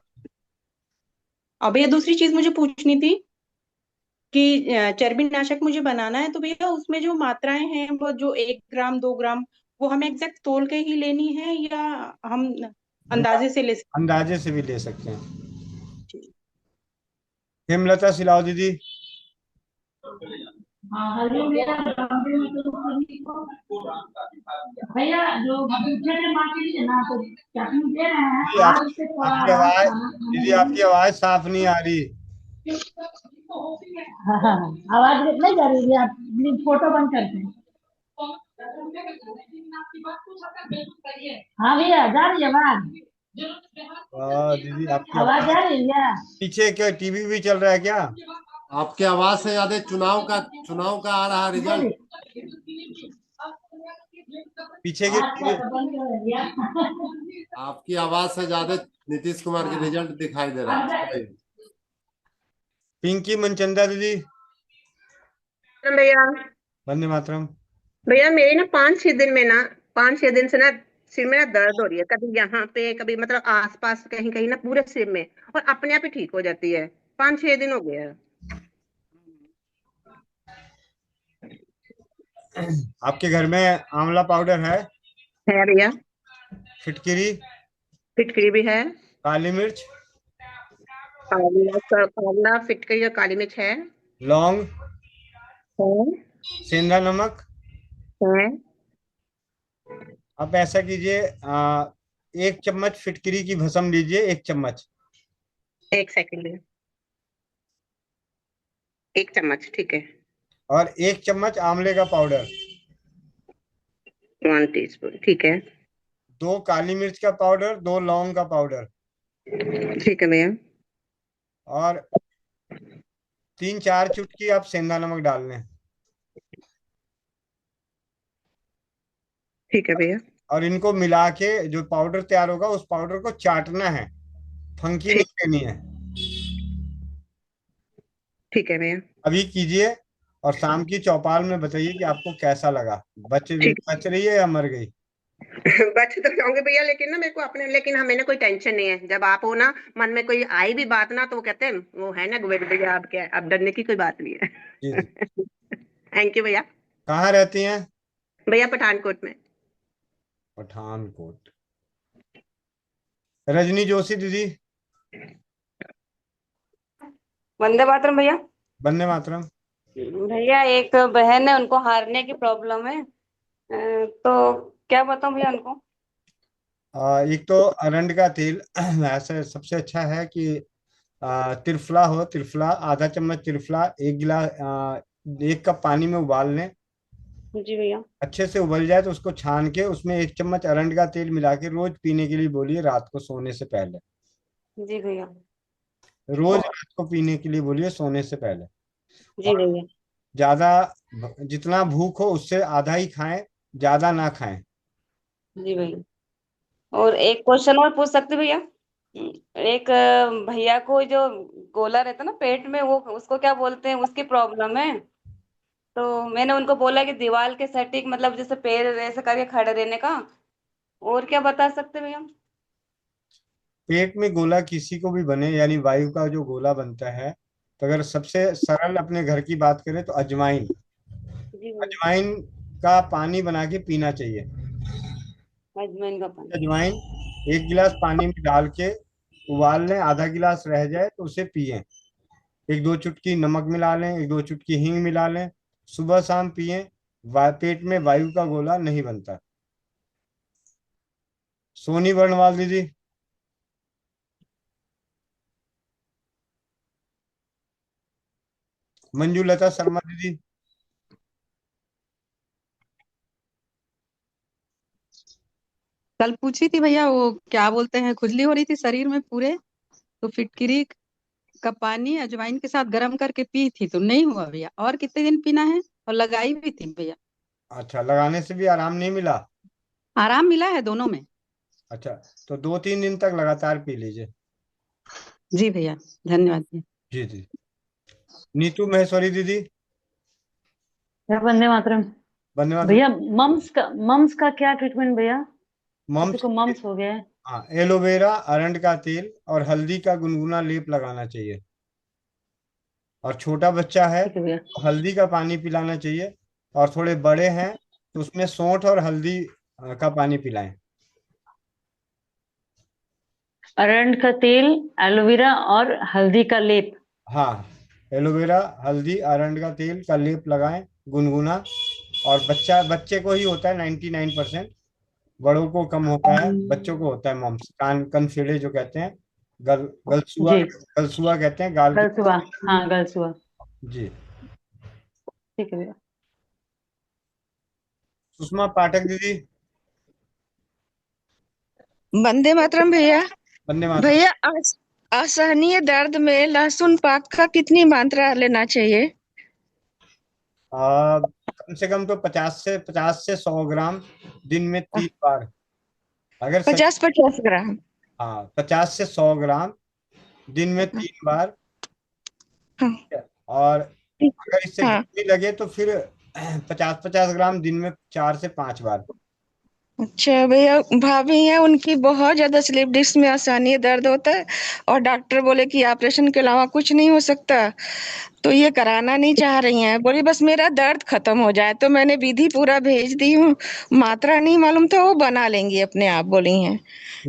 Speaker 7: अब भैया दूसरी चीज मुझे पूछनी थी कि चर्बी नाशक मुझे बनाना है, तो भैया उसमें जो मात्राएं हैं वो जो 1 ग्राम 2 ग्राम, वो हमें एग्जैक्ट तोल के ही लेनी है या हम
Speaker 1: नहीं, आप
Speaker 7: अंदाजे से ले सकते
Speaker 1: अंदाजे से भी ले सकते हैं।
Speaker 7: हैं?
Speaker 1: हेमलता सिलाओ दीदी।
Speaker 8: भैया जो दूसरे ने मांगी है ना, तो चटनी दे रहे हैं,
Speaker 1: जी आप,
Speaker 8: आज से थोड़ा
Speaker 1: आपकी
Speaker 8: आराम
Speaker 1: आवाज,
Speaker 8: खाना खाने
Speaker 1: दीदी
Speaker 8: लगी।
Speaker 1: आपकी आवाज साफ नहीं आ रही।
Speaker 8: हाँ हाँ हाँ, आवाज नहीं जा रही है, आप प्लीज फोटो बंद करते हैं। हाँ भैया, जा रही है आवाज?
Speaker 1: दीदी आपकी
Speaker 8: आवाज
Speaker 1: आवाज,
Speaker 8: जा रही है?
Speaker 1: पीछे क्या टीवी भी चल रहा है क्या?
Speaker 9: आपकी आवाज से ज्यादा चुनाव का आ रहा रिजल्ट।
Speaker 1: पीछे के
Speaker 8: अच्छा,
Speaker 1: टीवी।
Speaker 8: तो बंद कर दिया।
Speaker 9: आपकी आवाज से ज्यादा नीतीश कुमार के रिजल्ट दिखाई दे रहा है।
Speaker 1: पिंकी मनचंदा दीदी।
Speaker 3: भैया।
Speaker 1: वंदे मातरम।
Speaker 3: भैया मेरी ना 5-6 दिन में ना, 5-6 दिन से ना सिर में ना दर्द हो रही है, कभी यहाँ पे कभी मतलब आसपास कहीं कहीं ना पूरे सिर में, और अपने आप ही ठीक हो जाती है। 5-6 दिन हो गया है।
Speaker 1: आपके घर में आंवला पाउडर है?
Speaker 3: है भैया।
Speaker 1: फिटकिरी?
Speaker 3: फिटकरी भी है।
Speaker 1: काली मिर्च?
Speaker 3: आंवला फिटकरी और काली मिर्च है।
Speaker 1: लौंग?
Speaker 3: है।
Speaker 1: सेंधा नमक?
Speaker 3: है।
Speaker 1: आप ऐसा कीजिए, 1 चम्मच फिटकिरी की भस्म लीजिए, 1 चम्मच।
Speaker 3: 1 सेकंड। 1 चम्मच ठीक है।
Speaker 1: और 1 चम्मच आंवले का पाउडर।
Speaker 3: 1 टीस्पून ठीक है।
Speaker 1: 2 काली मिर्च का पाउडर, 2 लौंग का पाउडर।
Speaker 3: ठीक है भैया।
Speaker 1: और 3-4 चुटकी आप सेंधा नमक डाल लें।
Speaker 3: ठीक है भैया।
Speaker 1: और इनको मिला के जो पाउडर तैयार होगा, उस पाउडर को चाटना है, फंकी
Speaker 3: ठीक।
Speaker 1: नहीं लेनी है।
Speaker 3: ठीक है भैया।
Speaker 1: अभी कीजिए और शाम की चौपाल में बताइए कि आपको कैसा लगा।
Speaker 3: ठीक।
Speaker 1: बच रही है या मर गई?
Speaker 3: बच तो जाऊंगे भैया, लेकिन ना मेरे को अपने, लेकिन हमें ना कोई टेंशन नहीं है। जब आप हो ना, मन में कोई आई भी बात ना, तो वो कहते हैं वो है ना गोविंद भैया, आप क्या, अब डरने की कोई बात नहीं
Speaker 1: जी
Speaker 3: है।
Speaker 1: जी।
Speaker 3: थैंक यू भैया।
Speaker 1: कहाँ रहती हैं?
Speaker 3: भैया पठानकोट में।
Speaker 1: पठानकोट। रजनी जोशी दीदी।
Speaker 10: वंदे मातरम भैया।
Speaker 1: वंदे मातरम।
Speaker 10: भैया एक बहन है, उनको हारने की प्रॉब्लम है, तो क्या बताऊं भैया उनको?
Speaker 1: एक तो अरंड का तेल ऐसे सबसे अच्छा है कि त्रिफला हो, त्रिफला आधा 1 चम्मच, त्रिफला 1 गिलास, 1 कप पानी में उबाल लें।
Speaker 10: जी भैया।
Speaker 1: अच्छे से उबल जाए तो उसको छान के उसमें 1 चम्मच अरंड का तेल मिला के रोज पीने के लिए बोलिए, रात को सोने से पहले।
Speaker 10: जी भैया।
Speaker 1: रोज रात को पीने के लिए बोलिए, सोने से पहले।
Speaker 10: जी
Speaker 1: और
Speaker 10: भैया।
Speaker 1: ज्यादा, जितना भूख हो उससे आधा ही खाएं, ज्यादा ना खाएं।
Speaker 10: जी भैया। और एक क्वेश्चन और पूछ सकते भैया? एक भैया को जो गोला रहता है ना पेट में, वो उसको क्या बोलते हैं, उसकी प्रॉब्लम है। तो मैंने उनको बोला कि दीवार के सटीक, मतलब जैसे पैर ऐसे करके खड़े रहने का। और क्या बता सकते भैया?
Speaker 1: पेट में गोला किसी को भी बने, यानी वायु का जो गोला बनता है, तो अगर सबसे सरल अपने घर की बात करें तो अजवाइन,
Speaker 10: जी भैया।
Speaker 1: अजवाइन का पानी बना के पीना चाहिए।
Speaker 10: अजवाइन का पानी।
Speaker 1: अजवाइन 1 गिलास पानी में डाल के उबाल लें, आधा गिलास रह जाए तो उसे पिएं। 1-2 चुटकी नमक मिला लें, 1-2 चुटकी हींग मिला लें, सुबह शाम पिएं। पेट में वायु का गोला नहीं बनता। सोनी वर्णवाल दीदी। मंजुलता शर्मा दीदी।
Speaker 11: कल पूछी थी भैया, वो क्या बोलते हैं, खुजली हो रही थी शरीर में पूरे, तो फिटकरी का पानी अजवाइन के साथ गर्म करके पी थी तो नहीं हुआ भैया। और कितने दिन पीना है? और लगाई भी थी भैया।
Speaker 1: अच्छा, लगाने से भी आराम नहीं मिला?
Speaker 11: आराम मिला है दोनों में।
Speaker 1: अच्छा, तो 2-3 दिन तक लगातार पी लीजिए।
Speaker 11: जी भैया, धन्यवाद भैया।
Speaker 1: जी जी। नीतू महेश्वरी दीदी।
Speaker 12: क्या वंदे मातरम।
Speaker 1: धन्यवाद।
Speaker 12: भैया मम्स का क्या ट्रीटमेंट भैया? किसी
Speaker 1: मम्स,
Speaker 12: को मम्स हो गया है।
Speaker 1: हाँ, एलोवेरा, अरंड का तेल और हल्दी का गुनगुना लेप लगाना चाहिए। और छोटा बच्चा है
Speaker 12: ठीक है भैया।
Speaker 1: तो हल्दी का पानी पिलाना चाहिए। और थोड़े बड़े हैं तो उसमें सौंठ और हल्दी का पानी पिलाएं।
Speaker 12: अरंड का तेल, एलोवेरा और हल्दी का लेप।
Speaker 1: हाँ, एलोवेरा, हल्दी, अरंड का तेल का लेप लगाएं, गुनगुना। और बच्चे को ही होता है 99%। बड़ों को कम होता है, बच्चों को होता है मम्स, कान कनफेड़े जो कहते हैं, गलसुआ,
Speaker 12: जी।
Speaker 1: गलसुआ कहते हैं गाल की।
Speaker 12: गलसुआ। हाँ, गलसुआ।
Speaker 1: जी।
Speaker 12: ठीक है भैया।
Speaker 1: सुषमा पाठक दीदी।
Speaker 13: वंदे मातरम भैया।
Speaker 1: वंदे मातरम।
Speaker 13: भैया असहनीय दर्द में लहसुन पाक का कितनी मात्रा लेना चाहिए?
Speaker 1: कम से कम तो 50 से 100 ग्राम दिन में 3 बार। अगर सही,
Speaker 13: 50-50 ग्राम।
Speaker 1: हाँ, 50 से 100 ग्राम दिन में 3 बार।
Speaker 13: हाँ।
Speaker 1: और अगर इससे
Speaker 13: हाँ।
Speaker 1: कम भी लगे तो फिर 50-50 ग्राम दिन में 4 से 5 बार।
Speaker 13: अच्छा भैया, भाभी हैं, उनकी बहुत ज्यादा स्लिप डिस्क में असहनीय दर्द होता है और डॉक्टर बोले कि ऑपरेशन के अलावा कुछ नहीं हो सकता, तो ये कराना नहीं चाह रही हैं। बोली बस मेरा दर्द खत्म हो जाए। तो मैंने विधि पूरा भेज दी हूँ, मात्रा नहीं मालूम था, वो बना लेंगी अपने आप बोली हैं।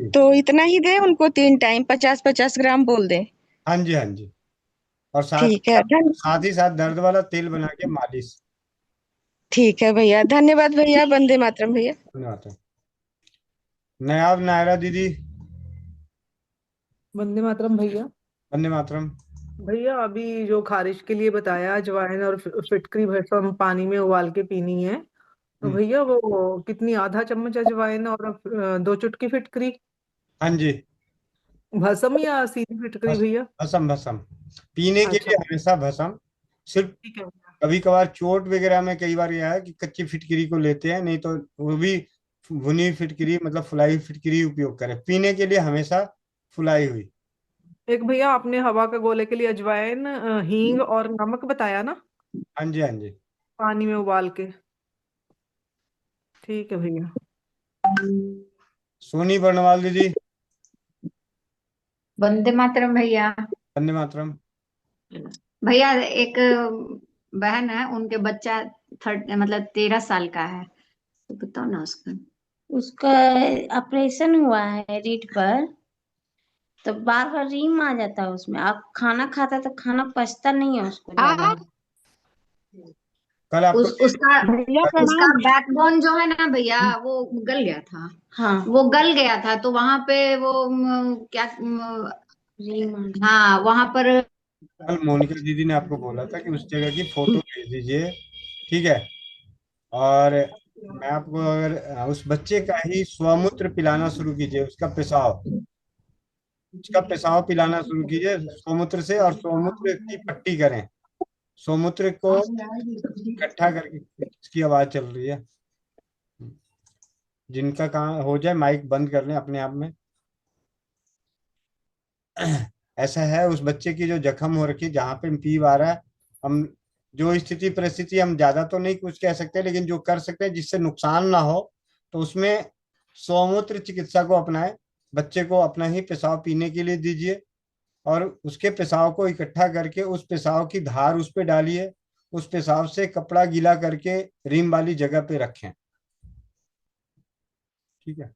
Speaker 13: तो इतना ही दे उनको 3 टाइम 50-50 ग्राम बोल दे।
Speaker 1: हाँ जी, हाँ जी। और
Speaker 13: ठीक है,
Speaker 1: साथ ही साथ दर्द वाला तेल बना के मालिश।
Speaker 13: ठीक है भैया, धन्यवाद भैया। वंदे मातरम भैया।
Speaker 1: धन्यवाद। नायाब नायरा दीदी।
Speaker 14: वंदे मातरम भैया।
Speaker 1: वंदे मातरम।
Speaker 14: भैया अभी जो खारिश के लिए बताया, अजवाइन और फिटकरी भस्म पानी में उबाल के पीनी है, तो भैया वो कितनी, आधा चम्मच अजवाइन और 2 चुटकी फिटकरी
Speaker 1: हाँ जी।
Speaker 14: भस्म या सीधी फिटकरी भैया?
Speaker 1: भस्म, भस्म। पीने के लिए
Speaker 14: अच्छा।
Speaker 1: हमेशा भस्म। सिर्फ
Speaker 14: ठीक है भैया।
Speaker 1: कभी कभार चोट वगैरह में कई बार यह है कि कच्ची फिटकरी को लेते हैं, नहीं तो वो भी भुनी फिटकरी मतलब फुलाई फिटकरी उपयोग करें। पीने के लिए हमेशा फुलाई हुई।
Speaker 14: एक भैया आपने हवा का गोले के लिए अजवाइन, हींग और नमक बताया ना,
Speaker 1: हाँ जी, हाँ जी।
Speaker 14: पानी में उबाल के। ठीक है भैया।
Speaker 1: सोनी बर्णवाल दीदी।
Speaker 15: वंदे मातरम भैया।
Speaker 1: वंदे मातरम।
Speaker 15: भैया एक बहन है, उनके बच्चा 13 साल का है, तो बताओ ना उसका।
Speaker 16: उसका ऑपरेशन हुआ है रीढ़ पर, तो बार बार रीम आ जाता है उसमें। आप खाना खाता है तो खाना पचता नहीं है उसको ज्यादा।
Speaker 1: कल आपको
Speaker 15: उसका
Speaker 11: भैया
Speaker 15: उसका
Speaker 11: प्रणाम।
Speaker 15: बैकबोन जो है ना भैया, वो गल गया था।
Speaker 16: हाँ,
Speaker 15: वो गल गया था, तो वहां पे वो क्या हाँ, वहां पर
Speaker 1: कल मोनिका दीदी ने आपको बोला था कि उस जगह की फोटो भेज दीजिए, ठीक है। और मैं आपको, अगर उस बच्चे का ही स्वमूत्र पिलाना शुरू कीजिए, उसका पेशाब पिलाना शुरू कीजिए स्वमूत्र से। और स्वमूत्र की पट्टी करें, स्वमूत्र को इकट्ठा करके। इसकी आवाज चल रही है। जिनका काम हो जाए माइक बंद कर लें अपने आप में। ऐसा है, उस बच्चे की जो जख्म हो रखी है जहां पे पीप आ रहा है, हम जो स्थिति परिस्थिति, हम ज्यादा तो नहीं कुछ कह सकते, लेकिन जो कर सकते हैं जिससे नुकसान ना हो, तो उसमें स्वमूत्र चिकित्सा को अपनाएं। बच्चे को अपना ही पेशाब पीने के लिए दीजिए और उसके पेशाब को इकट्ठा करके उस पेशाब की धार उस पे डालिए। उस पेशाब से कपड़ा गीला करके रीम वाली जगह पे रखें, ठीक है।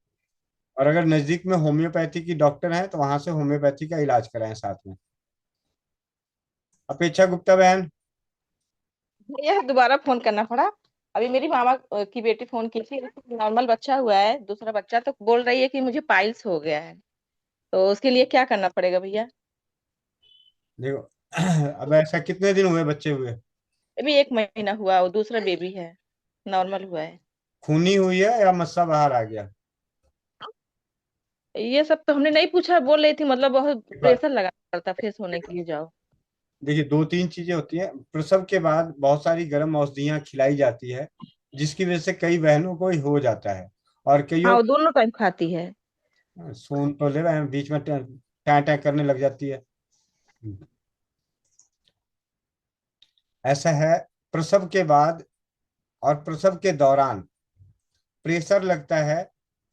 Speaker 1: और अगर नजदीक में होम्योपैथी की डॉक्टर हैं तो वहां से होम्योपैथी का इलाज कराएं साथ में। अपेक्षा गुप्ता बहन।
Speaker 3: यह दोबारा फोन करना पड़ा। अभी मेरी मामा की बेटी फोन की थी, नॉर्मल बच्चा हुआ है, दूसरा बच्चा, तो बोल रही है कि मुझे पाइल्स हो गया है, तो उसके लिए क्या करना पड़ेगा भैया?
Speaker 1: देखो, अब ऐसा कितने दिन हुए बच्चे हुए?
Speaker 3: अभी 1 महीना हुआ, वो दूसरा बेबी है, नॉर्मल हुआ है।
Speaker 1: खूनी हुई है या मस्सा बाहर आ गया?
Speaker 3: ये सब तो हमने नहीं पूछा, बोल रही थी मतलब बहुत
Speaker 1: एक बात
Speaker 3: प्रेशर लगा पड़ता फेस होने के लिए जाओ।
Speaker 1: देखिए, दो तीन चीजें होती हैं। प्रसव के बाद बहुत सारी गर्म औषधियां खिलाई जाती है, जिसकी वजह से कई बहनों को हो जाता है, और
Speaker 3: हाँ
Speaker 1: कईयों
Speaker 3: वो दोनों टाइम खाती है।
Speaker 1: सून तो ले रहे हैं, बीच में टैं टैं करने लग जाती है। ऐसा है। प्रसव के बाद और प्रसव के दौरान प्रेशर लगता है,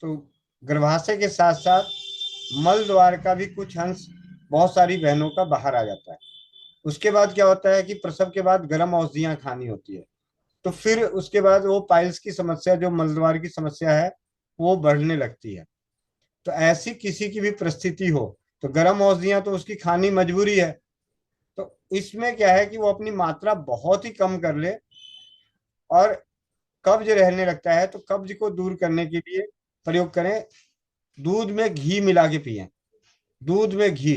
Speaker 1: तो गर्भाशय के साथ साथ मल द्वार का भी कुछ अंश बहुत सारी बहनों का बाहर आ जाता है। उसके बाद क्या होता है कि प्रसव के बाद गर्म औषधियां खानी होती है, तो फिर उसके बाद वो पाइल्स की समस्या, जो मलद्वार की समस्या है, वो बढ़ने लगती है। तो ऐसी किसी की भी परिस्थिति हो तो गर्म औषधियां तो उसकी खानी मजबूरी है। तो इसमें क्या है कि वो अपनी मात्रा बहुत ही कम कर ले, और कब्ज रहने लगता है तो कब्ज को दूर करने के लिए प्रयोग करें, दूध में घी मिला के पिए। दूध में घी,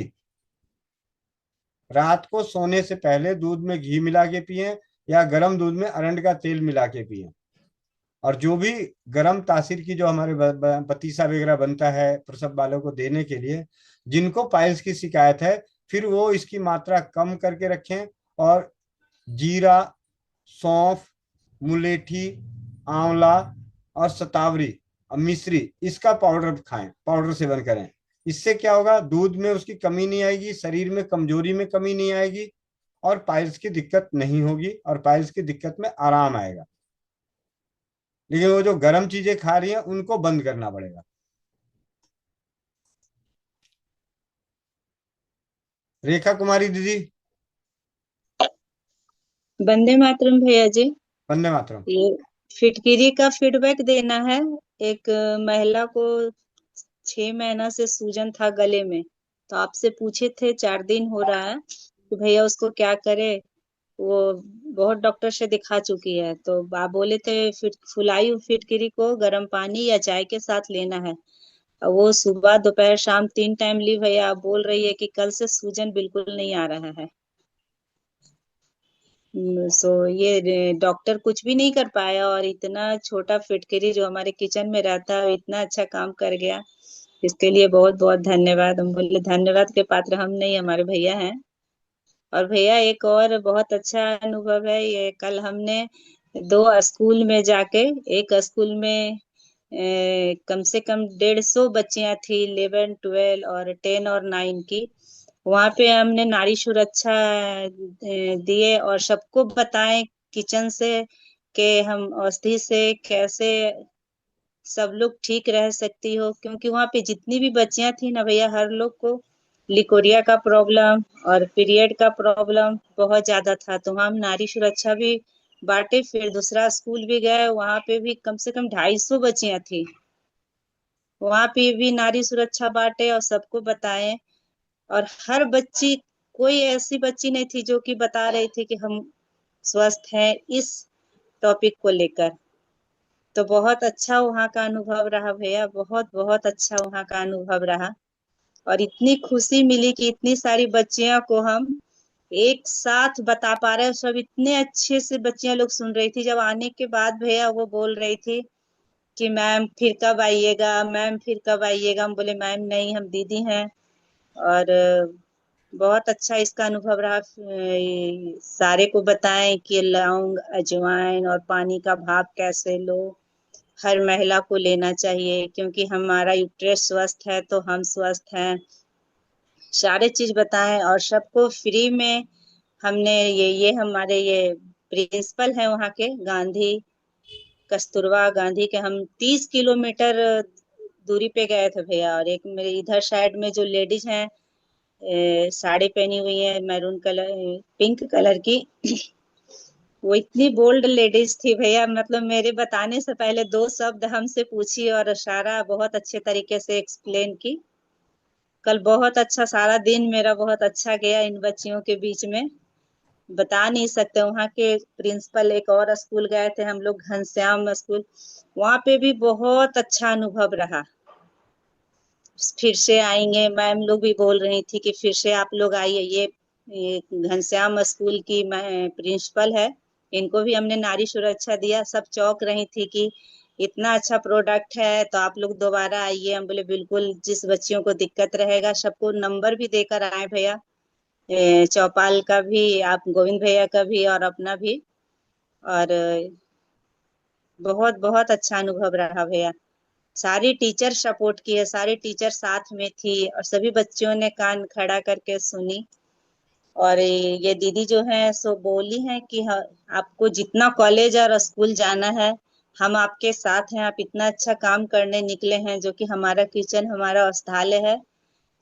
Speaker 1: रात को सोने से पहले दूध में घी मिला के पिए, या गर्म दूध में अरंड का तेल मिला के पिए। और जो भी गर्म तासीर की जो हमारे पतीसा वगैरह बनता है प्रसव बालों को देने के लिए, जिनको पाइल्स की शिकायत है, फिर वो इसकी मात्रा कम करके रखें, और जीरा, सौंफ, मुलेठी, आंवला और शतावरी और मिश्री, इसका पाउडर खाएं, पाउडर सेवन करें। इससे क्या होगा, दूध में उसकी कमी नहीं आएगी, शरीर में कमजोरी में कमी नहीं आएगी, और पाइल्स की दिक्कत नहीं होगी, और पाइल्स की दिक्कत में आराम आएगा। लेकिन वो जो गर्म चीजें खा रही हैं उनको बंद करना पड़ेगा। रेखा कुमारी दीदी।
Speaker 17: वंदे मातरम भैया जी।
Speaker 1: वंदे मातरम।
Speaker 17: ये फिटकिरी का फीडबैक देना है। एक महिला को 6 महीना से सूजन था गले में, तो आपसे पूछे थे 4 दिन हो रहा है कि भैया उसको क्या करे। वो बहुत डॉक्टर से दिखा चुकी है, तो आप बोले थे फुलाई हुई फिटकिरी को गर्म पानी या चाय के साथ लेना है। और वो सुबह दोपहर शाम 3 टाइम ली भैया। आप बोल रही है कि कल से सूजन बिल्कुल नहीं आ रहा है। सो ये डॉक्टर कुछ भी नहीं कर पाया, और इतना छोटा फिटकरी जो हमारे किचन में रहता है इतना अच्छा काम कर गया। इसके लिए बहुत बहुत धन्यवाद। हम बोले धन्यवाद के पात्र हम नहीं, हमारे भैया हैं। और भैया एक और बहुत अच्छा अनुभव है। ये कल हमने 2 स्कूल में जाके, एक स्कूल में कम से कम 150 बच्चियां थी, 11, 12 और 10 और 9 की। वहां पे हमने नारी सुरक्षा दिए और सबको बताएं किचन से कि हम औषधि से कैसे सब लोग ठीक रह सकती हो। क्योंकि वहां पे जितनी भी बच्चियां थी ना भैया, हर लोग को लिकोरिया का प्रॉब्लम और पीरियड का प्रॉब्लम बहुत ज्यादा था। तो हम नारी सुरक्षा भी बांटे। फिर दूसरा स्कूल भी गए, वहां पे भी कम से कम 250 बच्चियां थी, वहां पे भी नारी सुरक्षा बांटे और सबको बताएं। और हर बच्ची, कोई ऐसी बच्ची नहीं थी जो कि बता रही थी कि हम स्वस्थ हैं इस टॉपिक को लेकर। तो बहुत अच्छा वहाँ का अनुभव रहा भैया, बहुत बहुत अच्छा वहाँ का अनुभव रहा। और इतनी खुशी मिली कि इतनी सारी बच्चियों को हम एक साथ बता पा रहे हैं। सब इतने अच्छे से बच्चियां लोग सुन रही थी। जब आने के बाद भैया वो बोल रही थी कि मैम फिर कब आइएगा, मैम फिर कब आइएगा। हम बोले मैम नहीं, हम दीदी हैं। और बहुत अच्छा इसका अनुभव रहा। सारे को बताएं कि लौंग, अजवाइन और पानी का भाप कैसे लो, हर महिला को लेना चाहिए। क्योंकि हमारा यूट्रस स्वस्थ है तो हम स्वस्थ हैं। सारे चीज बताएं और सबको फ्री में हमने ये हमारे ये प्रिंसिपल है वहाँ के, गांधी, कस्तूरबा गांधी के, हम 30 किलोमीटर दूरी पे गए थे भैया। और एक मेरे इधर साइड में जो लेडीज हैं साड़ी पहनी हुई है मैरून कलर, पिंक कलर की, वो इतनी बोल्ड लेडीज थी भैया, मतलब मेरे बताने से पहले 2 शब्द हमसे पूछी और सारा बहुत अच्छे तरीके से एक्सप्लेन की। कल बहुत अच्छा, सारा दिन मेरा बहुत अच्छा गया इन बच्चियों के बीच में, बता नहीं सकते। वहाँ के प्रिंसिपल, एक और स्कूल गए थे हम लोग, घनश्याम स्कूल, वहाँ पे भी बहुत अच्छा अनुभव रहा। फिर से आएंगे, मैम लोग भी बोल रही थी कि फिर से आप लोग आइए। ये घनश्याम स्कूल की प्रिंसिपल है, इनको भी हमने नारी सुरक्षा दिया। सब चौंक रही थी कि इतना अच्छा प्रोडक्ट है, तो आप लोग दोबारा आइए। हम बोले बिल्कुल, जिस बच्चियों को दिक्कत रहेगा सबको नंबर भी देकर आए भैया, चौपाल का भी, आप गोविंद भैया का भी और अपना भी। और बहुत बहुत अच्छा अनुभव रहा भैया। सारी टीचर सपोर्ट किए, सारी टीचर साथ में थी और सभी बच्चियों ने कान खड़ा करके सुनी। और ये दीदी जो है सो बोली है कि आपको जितना कॉलेज और स्कूल जाना है हम आपके साथ हैं। आप इतना अच्छा काम करने निकले हैं, जो कि हमारा किचन हमारा औषधालय है,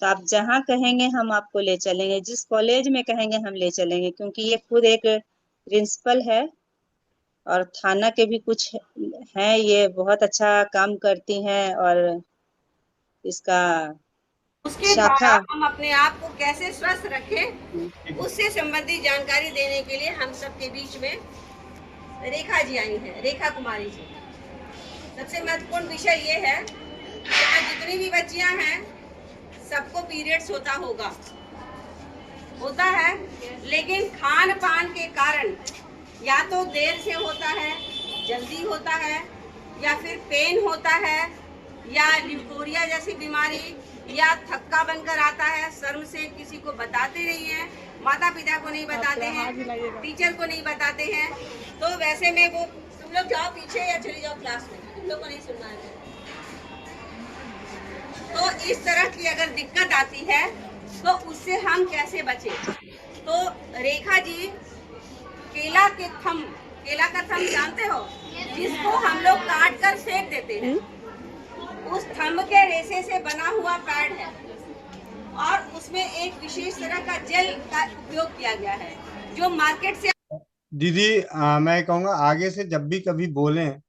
Speaker 17: तो आप जहाँ कहेंगे हम आपको ले चलेंगे, जिस कॉलेज में कहेंगे हम ले चलेंगे। क्योंकि ये खुद एक प्रिंसिपल है और थाना के भी कुछ हैं, ये बहुत अच्छा काम करती हैं। और इसका
Speaker 18: उसके
Speaker 17: शाखा
Speaker 18: द्वारा हम अपने आप को कैसे स्वस्थ रखें, उससे संबंधित जानकारी देने के लिए हम सबके बीच में रेखा जी आई हैं, रेखा कुमारी जी। सबसे महत्वपूर्ण विषय ये है कि आज जितनी भी बच्चियां हैं सबको पीरियड्स होता है, लेकिन खान पान के कारण या तो देर से होता है, जल्दी होता है, या फिर पेन होता है, या ल्यूकोरिया जैसी बीमारी, या थक्का बनकर आता है। शर्म से किसी को बताते नहीं है, माता पिता को नहीं बताते हैं, टीचर को नहीं बताते हैं। तो वैसे में वो, तुम लोग जाओ पीछे या चले जाओ क्लास में, तुम लोग को नहीं सुनना है। तो इस तरह की अगर दिक्कत आती है तो उससे हम कैसे बचें? तो रेखा जी, केला का थम जानते हो, जिसको हम लोग काट कर फेंक देते हैं, उस थंब के रेशे से बना हुआ पैड है और उसमें एक विशेष तरह का जेल का उपयोग किया गया है जो मार्केट से।
Speaker 1: दीदी मैं कहूँगा आगे से जब भी कभी बोलें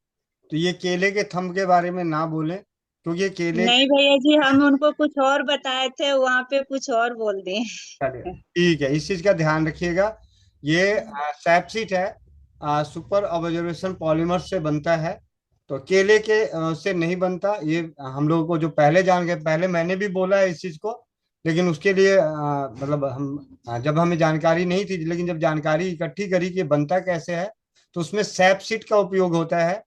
Speaker 1: तो ये केले के थंब के बारे में ना बोलें, क्योंकि ये केले
Speaker 17: नहीं भैया जी, हम उनको कुछ और बताए थे, वहाँ पे कुछ और बोल दिए।
Speaker 1: ठीक है, इस चीज का ध्यान रखिएगा। ये सैपसीड है, सुपर ऑब्जर्वेशन पॉलीमर से बनता है, तो केले के से नहीं बनता। ये हम लोगों को जो पहले जान गए, पहले मैंने भी बोला है इस चीज को, लेकिन उसके लिए मतलब हम जब हमें जानकारी नहीं थी, लेकिन जब जानकारी इकट्ठी करी कि बनता कैसे है, तो उसमें सैपसीड का उपयोग होता है,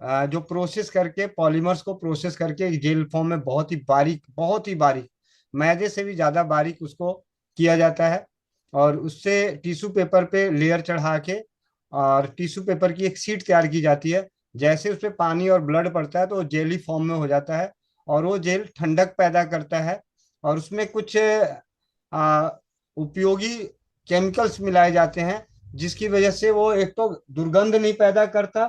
Speaker 1: जो प्रोसेस करके पॉलीमर्स को प्रोसेस करके एक जेल फॉर्म में बहुत ही बारीक मैदे से भी ज्यादा बारीक उसको किया जाता है, और उससे टिश्यू पेपर पे लेयर चढ़ा के और टिश्यू पेपर की एक शीट तैयार की जाती है। जैसे उस पर पानी और ब्लड पड़ता है तो वो जेली फॉर्म में हो जाता है, और वो जेल ठंडक पैदा करता है, और उसमें कुछ उपयोगी केमिकल्स मिलाए जाते हैं, जिसकी वजह से वो एक तो दुर्गंध नहीं पैदा करता,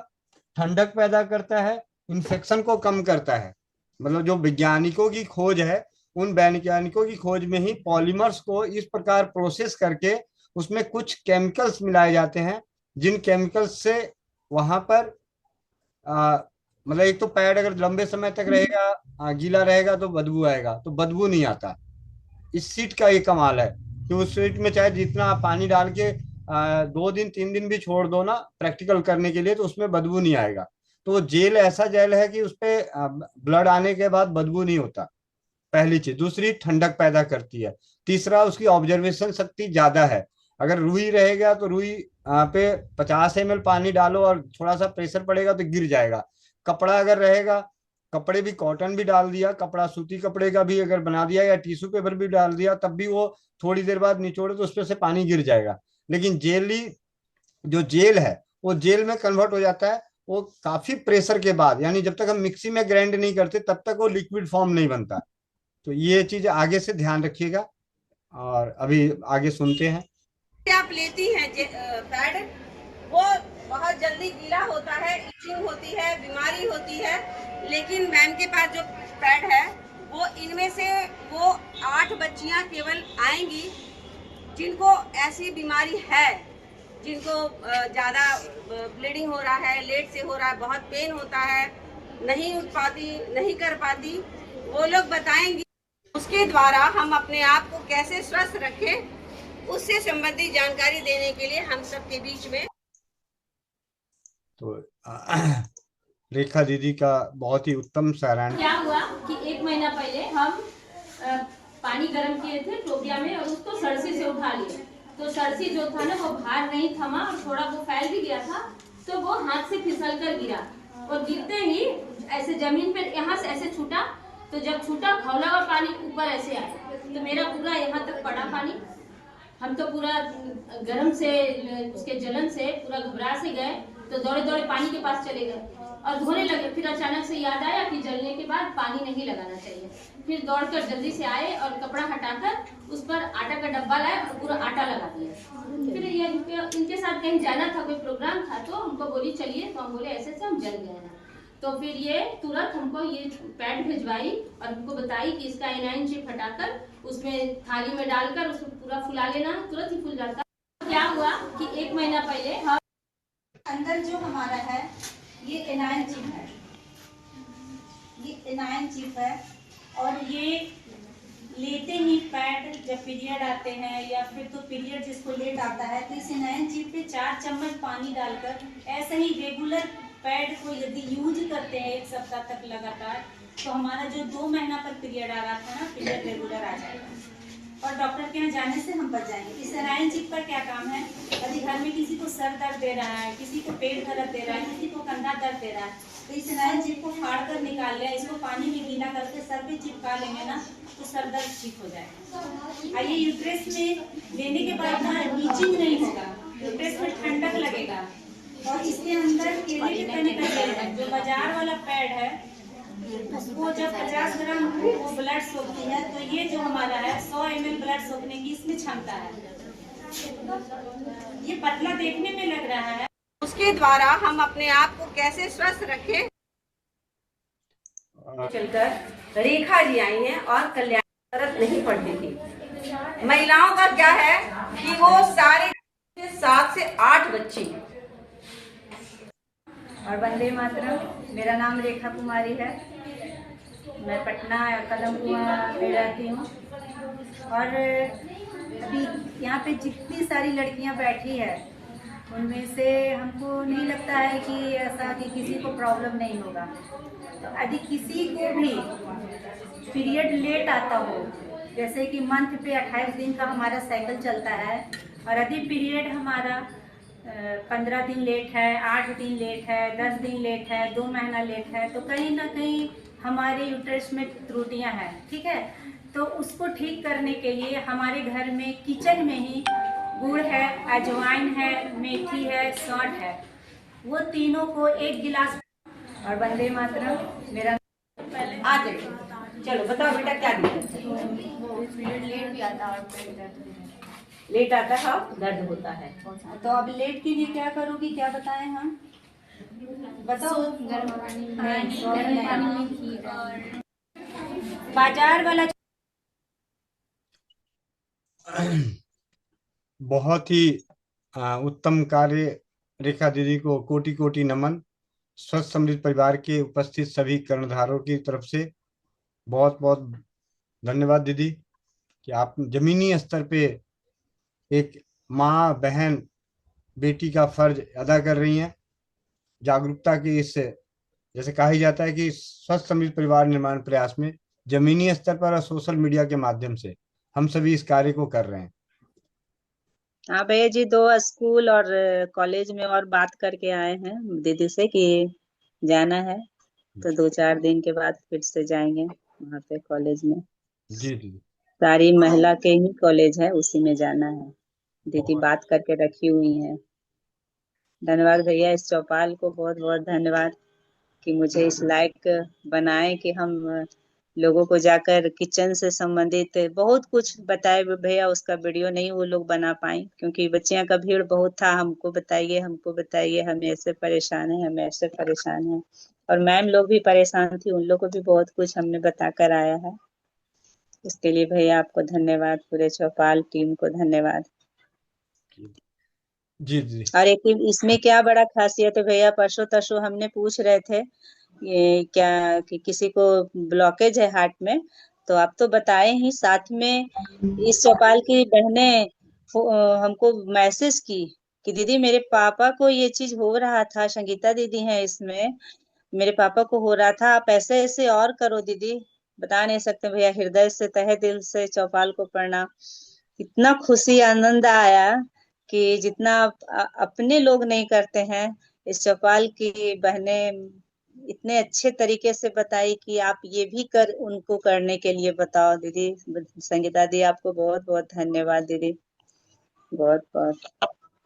Speaker 1: ठंडक पैदा करता है, इन्फेक्शन को कम करता है। मतलब जो वैज्ञानिकों की खोज है, उन वैज्ञानिकों की खोज में ही पॉलीमर्स को इस प्रकार प्रोसेस करके उसमें कुछ केमिकल्स मिलाए जाते हैं, जिन केमिकल्स से वहां पर मतलब एक तो पैड अगर लंबे समय तक रहेगा, गीला रहेगा तो बदबू आएगा, तो बदबू नहीं आता। इस सीट का ये कमाल है कि उस सीट में चाहे जितना पानी डाल के 2 दिन 3 दिन भी छोड़ दो ना प्रैक्टिकल करने के लिए, तो उसमें बदबू नहीं आएगा। तो वो जेल ऐसा जेल है कि उसपे ब्लड आने के बाद बदबू नहीं होता, पहली चीज। दूसरी, ठंडक पैदा करती है। तीसरा, उसकी ऑब्जर्वेशन शक्ति ज्यादा है। अगर रुई रहेगा तो रुई पे 50 ml पानी डालो और थोड़ा सा प्रेशर पड़ेगा तो गिर जाएगा। कपड़ा अगर रहेगा, कपड़े भी कॉटन भी डाल दिया, कपड़ा सूती कपड़े का भी अगर बना दिया या टिश्यू पेपर भी डाल दिया, तब भी वो थोड़ी देर बाद निचोड़े तो उस पर से पानी गिर जाएगा। लेकिन जो जेल है वो जेल में कन्वर्ट हो जाता है, वो काफी प्रेशर के बाद, यानी जब तक हम मिक्सी में ग्राइंड नहीं करते तब तक वो लिक्विड फॉर्म नहीं बनता। तो ये चीज आगे से ध्यान रखिएगा, और अभी आगे सुनते हैं।
Speaker 18: आप लेती हैं पैड, वो बहुत जल्दी गीला होता है, इचिंग होती है, बीमारी होती है। लेकिन मैम के पास जो पैड है, वो इनमें से वो 8 बच्चियां केवल आएंगी जिनको ऐसी बीमारी है, जिनको ज्यादा ब्लीडिंग हो रहा है, लेट से हो रहा है, बहुत पेन होता है, नहीं उठ पाती, नहीं कर पाती, वो लोग बताएंगी। उसके द्वारा हम अपने आप को कैसे स्वस्थ रखें, उससे संबंधित जानकारी देने के लिए हम सबके बीच में।
Speaker 1: तो रेखा दीदी का बहुत ही उत्तम सारांश।
Speaker 19: क्या हुआ कि 1 महीना पहले हम पानी गर्म किए थे टोपिया में और उसको सरसी से उठा लिए, तो सरसी जो था ना वो भार नहीं थमा और थोड़ा वो फैल भी गया था, तो वो हाथ से फिसल कर गिरा। और गिरते ही ऐसे जमीन पे यहाँ से ऐसे छूटा, तो जब छूटा खौला हुआ पानी ऊपर ऐसे आया, तो मेरा पूरा यहाँ तक पड़ा पानी। हम तो पूरा गर्म से उसके जलन से पूरा घबरा से गए, तो दौड़े दौड़े पानी के पास चले गए और धोने लगे। फिर अचानक से याद आया कि जलने के बाद पानी नहीं लगाना चाहिए। फिर दौड़कर जल्दी से आए और कपड़ा हटाकर उस पर आटा का डब्बा लाए और पूरा आटा लगा दिया। फिर ये इनके साथ कहीं जाना था, कोई प्रोग्राम था, तो हमको बोली चलिए, तो हम बोले ऐसे से हम जल गए हैं। तो फिर ये तुरंत हमको ये पैड भिजवाई और हमको बताई कि इसका एनाइन चिप हटाकर उसमें थाली में डालकर उसको पूरा फुला लेना, तुरंत ही फूल जाता। क्या हुआ कि 1 महीना पहले हम
Speaker 20: अंदर जो हमारा है ये एनाइन चिप है, ये एनाइन चिप है। और ये लेते ही पैड जब पीरियड आते हैं या फिर तो पीरियड जिसको लेट आता है, तो इस एनाइन चिप पे 4 चम्मच पानी डालकर ऐसे ही रेगुलर पैड को यदि यूज करते हैं 1 सप्ताह तक लगातार, तो हमारा जो 2 महीना पर पीरियड आ रहा था ना, पीरियड रेगुलर आ जाएगा और डॉक्टर के यहाँ जाने से हम बच जाएंगे। इस एनाइन चिप का क्या काम है, यदि घर में किसी को सर दर्द दे रहा है, किसी को पेट दर्द दे रहा है, किसी को कंधा दर्द दे रहा है, तो इस एनाइन चिप को फाड़ कर निकाल लिया, इसको पानी में गीला करके सर पे चिपका लेंगे ना, तो सर दर्द ठीक हो जाएगा। ये यूट्रस में लेने के बाद ना ईचिंग नहीं होगा, यूट्रस में ठंडक लगेगा। और इसके अंदर केले के तने का तेल है, जो बाजार वाला पैड है उसको जब 50 ग्राम वो ब्लड सोखती है, तो ये जो हमारा है 100 ml ब्लड सोखने की इसमें क्षमता है। ये पतला देखने में लग रहा है,
Speaker 18: उसके द्वारा हम अपने आप को कैसे स्वस्थ रखें।
Speaker 20: चलकर रेखा जी आई हैं और कल्याण जरूरत नहीं पड़ती थी। महिलाओं का क्या है कि वो सारे 7 से 8 बच्चे। और वंदे मातरम। मेरा नाम रेखा कुमारी है, मैं पटना कदम कुआं में रहती हूँ। और अभी यहाँ पे जितनी सारी लड़कियाँ बैठी है उनमें से हमको नहीं लगता है कि ऐसा कि किसी को प्रॉब्लम नहीं होगा। तो यदि किसी को भी पीरियड लेट आता हो, जैसे कि मंथ पे 28 दिन का हमारा साइकिल चलता है, और यदि पीरियड हमारा 15 दिन लेट है, 8 दिन लेट है, 10 दिन लेट है, 2 महीना लेट है, तो कहीं ना कहीं हमारे यूट्रस में त्रुटियां हैं। ठीक है, तो उसको ठीक करने के लिए हमारे घर में किचन में ही गुड़ है, अजवाइन है, मेथी है, सौंठ है, वो तीनों को 1 गिलास। और वंदे मातरम। मेरा आ जाइए, चलो बताओ बेटा क्या दिक्कत है। लेट भी आता है और लेट आता है और दर्द होता है, तो अब लेट के लिए क्या करोगी, क्या बताएं हम, बताओ। बाजार वाला
Speaker 1: बहुत ही उत्तम कार्य रेखा दीदी को कोटि कोटि नमन। स्वस्थ समृद्ध परिवार के उपस्थित सभी कर्णधारों की तरफ से बहुत बहुत धन्यवाद दीदी कि आप जमीनी स्तर पे एक माँ, बहन, बेटी का फर्ज अदा कर रही हैं। जागरूकता के इस, जैसे कहा ही जाता है कि स्वस्थ समृद्ध परिवार निर्माण प्रयास में जमीनी स्तर पर और सोशल मीडिया के माध्यम से हम सभी इस कार्य को कर रहे हैं।
Speaker 17: हाँ भैया जी, 2 स्कूल और कॉलेज में और बात करके आए हैं दीदी से कि जाना है, तो 2-4 दिन के बाद फिर से जाएंगे वहाँ पे कॉलेज में।
Speaker 1: जी जी,
Speaker 17: सारी महिला के ही कॉलेज है, उसी में जाना है। दीदी बात करके रखी हुई है। धन्यवाद भैया, इस चौपाल को बहुत बहुत धन्यवाद कि मुझे इस लायक बनाए कि हम लोगों को जाकर किचन से संबंधित बहुत कुछ बताए। भैया उसका वीडियो नहीं वो लोग बना पाए क्योंकि बच्चियां का भीड़ बहुत था। हमको बताइए, हमको बताइए, हम ऐसे परेशान हैं, हम ऐसे परेशान हैं। और मैम लोग भी परेशान थी, उन लोग को भी बहुत कुछ हमने बता कर आया है। इसके लिए भैया आपको धन्यवाद, पूरे चौपाल टीम को धन्यवाद।
Speaker 1: जी जी।
Speaker 17: और एक इसमें क्या बड़ा खासियत है भैया, परसों तरसों हमने पूछ रहे थे ये क्या कि किसी को ब्लॉकेज है हार्ट में, तो आप तो बताए ही, साथ में इस चौपाल की बहनें हमको मैसेज की कि दीदी मेरे पापा को ये चीज हो रहा था, संगीता दीदी हैं इसमें, मेरे पापा को हो रहा था, आप ऐसे ऐसे और करो दीदी। बता नहीं सकते भैया, हृदय से तहे दिल से चौपाल को प्रणाम। इतना खुशी आनंद आया कि जितना अपने लोग नहीं करते हैं, इस चौपाल की बहनें इतने अच्छे तरीके से बताई कि आप ये भी कर उनको करने के लिए बताओ दीदी। संगीता दी, आपको बहुत बहुत धन्यवाद दीदी। बहुत बहुत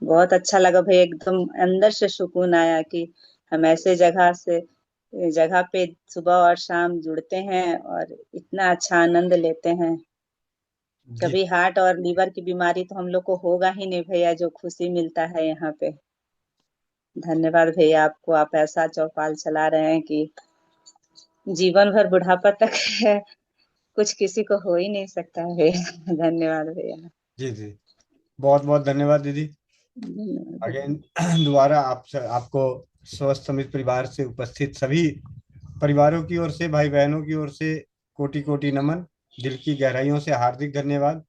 Speaker 17: बहुत अच्छा लगा भाई, एकदम अंदर से सुकून आया कि हम ऐसे जगह पे सुबह और शाम जुड़ते हैं और इतना अच्छा आनंद लेते हैं।
Speaker 1: जी
Speaker 17: कभी हार्ट और लीवर की बीमारी तो हम लोग को होगा ही नहीं भैया, जो खुशी मिलता है यहाँ पे। धन्यवाद भैया आपको, आप ऐसा चौपाल चला रहे हैं कि जीवन भर बुढ़ापा तक है, कुछ किसी को हो ही नहीं सकता है भैया। धन्यवाद भैया।
Speaker 1: जी जी, बहुत बहुत धन्यवाद दीदी।
Speaker 17: धन्यवाद
Speaker 1: अगेन
Speaker 17: भैया।
Speaker 1: दोबारा आपको स्वस्थ समित परिवार से उपस्थित सभी परिवारों की ओर से, भाई बहनों की ओर से कोटि कोटि नमन, दिल की गहराइयों से हार्दिक धन्यवाद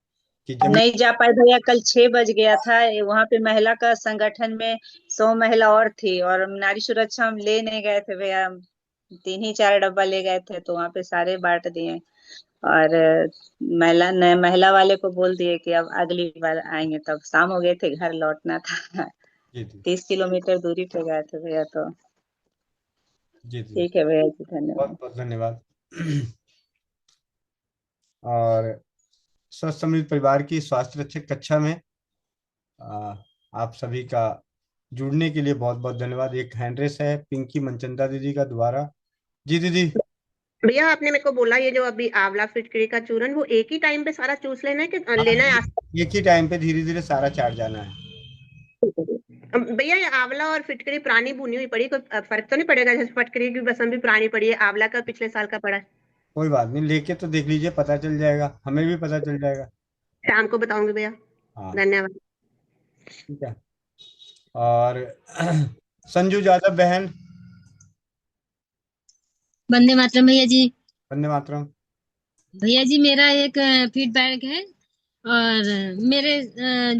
Speaker 1: कि जमीन।
Speaker 17: नहीं जा पाए भैया, कल 6 बज गया था। वहां पे महिला का संगठन में 100 महिला और थी, और नारी सुरक्षा हम ले नहीं गए थे भैया, 3 ही 4 डब्बा ले गए थे, तो वहां पे सारे बांट दिए। और महिला वाले को बोल दिए कि अब अगली बार आएंगे, तब शाम हो गए थे, घर लौटना था।
Speaker 1: जी जी
Speaker 17: 30 किलोमीटर दूरी पे गए थे भैया, तो
Speaker 1: जी जी,
Speaker 17: ठीक है भैया जी,
Speaker 1: बहुत
Speaker 17: धन्यवाद।
Speaker 1: बहुत धन्यवाद। और स्वस्थ समृद्ध परिवार की स्वास्थ्य रक्षक कक्षा में आप सभी का जुड़ने के लिए बहुत बहुत धन्यवाद। एक हैंड रेस है पिंकी मनचंदा दीदी का दोबारा। जी दीदी।
Speaker 21: भैया आपने मेरे को बोला ये जो अभी आंवला फिटकरी का चूरन, वो एक ही टाइम पे सारा चूस लेना है कि
Speaker 1: हाँ,
Speaker 21: लेना है
Speaker 1: एक ही टाइम पे धीरे धीरे सारा चाट जाना है।
Speaker 21: भैया ये आंवला और फिटकरी पुरानी भुनी हुई पड़ी, कोई फर्क तो नहीं पड़ेगा? जैसे फिटकरी की बसम भी पुरानी पड़ी है, आंवला का पिछले साल का पड़ा है।
Speaker 1: कोई बात नहीं, लेके तो देख लीजिए, पता चल जाएगा, हमें भी पता चल जाएगा।
Speaker 21: शाम को बताऊंगी भैया।
Speaker 1: हाँ
Speaker 21: धन्यवाद।
Speaker 1: ठीक है। और संजू यादव बहन।
Speaker 22: वंदे मातरम भैया जी।
Speaker 1: वंदे मातरम।
Speaker 22: भैया जी मेरा एक फीडबैक है, और मेरे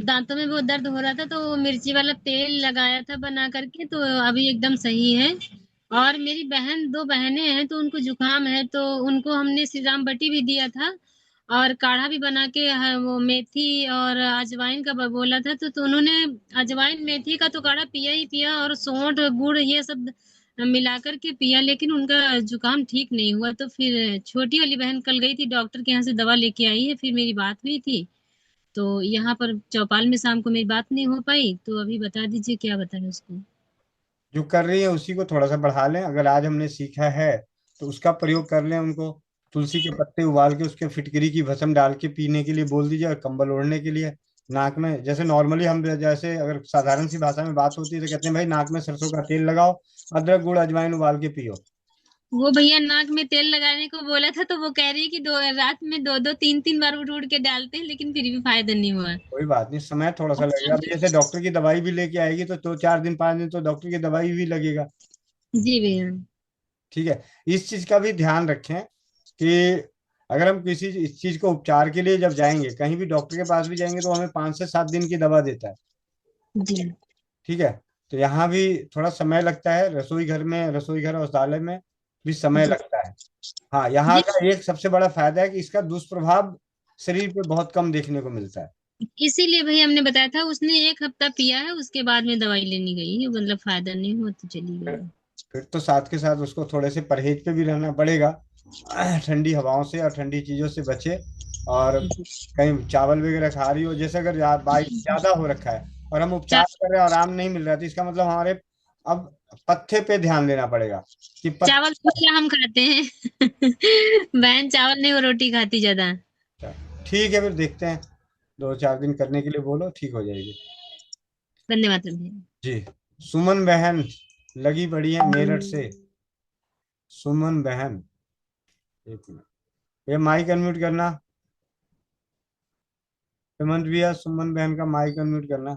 Speaker 22: दांतों में बहुत दर्द हो रहा था, तो वो मिर्ची वाला तेल लगाया था बना करके, तो अभी एकदम सही है। और मेरी दो बहनें हैं, तो उनको जुकाम है, तो उनको हमने श्री राम बटी भी दिया था, और काढ़ा भी बना के वो मेथी और अजवाइन का बोला था, तो उन्होंने अजवाइन मेथी का तो काढ़ा पिया ही पिया, और सौंठ गुड़ ये सब मिलाकर के पिया, लेकिन उनका जुकाम ठीक नहीं हुआ। तो फिर छोटी वाली बहन कल गई थी डॉक्टर के यहाँ से, दवा लेके आई है, फिर मेरी बात हुई थी, तो यहाँ पर चौपाल में शाम को मेरी बात नहीं हो पाई, तो अभी बता दीजिए क्या बताएं उसको।
Speaker 1: जो कर रही है उसी को थोड़ा सा बढ़ा लें, अगर आज हमने सीखा है तो उसका प्रयोग कर लें। उनको तुलसी के पत्ते उबाल के उसके फिटकरी की भस्म डाल के पीने के लिए बोल दीजिए, और कंबल ओढ़ने के लिए नाक में, जैसे नॉर्मली हम जैसे अगर साधारण सी भाषा में बात होती है तो कहते हैं भाई नाक में सरसों का तेल लगाओ, अदरक गुड़ अजवाइन उबाल के पियो।
Speaker 22: वो भैया नाक में तेल लगाने को बोला था, तो वो कह रही है कि रात में 2-2 3-3 बार उठ उठ के डालते हैं, लेकिन फिर भी फायदा नहीं हुआ।
Speaker 1: कोई बात नहीं, समय थोड़ा सा लगेगा। अभी जैसे डॉक्टर की दवाई भी लेके आएगी तो 2-4 दिन 5 दिन तो डॉक्टर की दवाई भी लगेगा।
Speaker 22: जी भैया।
Speaker 1: ठीक है, इस चीज का भी ध्यान रखें कि अगर हम किसी इस चीज को उपचार के लिए जब जाएंगे, कहीं भी डॉक्टर के पास भी जाएंगे, तो हमें 5 से 7 दिन की दवा देता है।
Speaker 22: जी
Speaker 1: ठीक है, तो यहाँ भी थोड़ा समय लगता है, रसोई घर औषधालय में भी समय
Speaker 22: जी
Speaker 1: लगता है। हाँ, यहाँ
Speaker 22: जी,
Speaker 1: का एक सबसे बड़ा फायदा है कि इसका दुष्प्रभाव शरीर पे बहुत कम देखने को मिलता है।
Speaker 22: इसीलिए भैया हमने बताया था, उसने 1 हफ्ता पिया है, उसके बाद में दवाई लेने गई है, मतलब फायदा नहीं हुआ तो चली गई।
Speaker 1: फिर तो साथ के साथ उसको थोड़े से परहेज पे भी रहना पड़ेगा, ठंडी हवाओं से और ठंडी चीजों से बचे। और कहीं चावल वगैरह खा रही हो, जैसे अगर ज्यादा हो रखा है और हम उपचार कर रहे हैं और आराम नहीं मिल रहा है, तो इसका मतलब हमारे अब पथ्य पे ध्यान देना पड़ेगा कि
Speaker 22: चावल तो क्या हम खाते हैं बहन चावल नहीं, वो रोटी खाती ज्यादा।
Speaker 1: ठीक है, फिर देखते हैं, 2-4 दिन करने के लिए बोलो, ठीक हो जाएगी।
Speaker 22: धन्यवाद भैया
Speaker 1: जी। सुमन बहन लगी पड़ी है मेरठ से। सुमन बहन, एक मिनट, ये माइक अनम्यूट करना। हेमंत भैया, सुमन बहन का माइक अनम्यूट करना।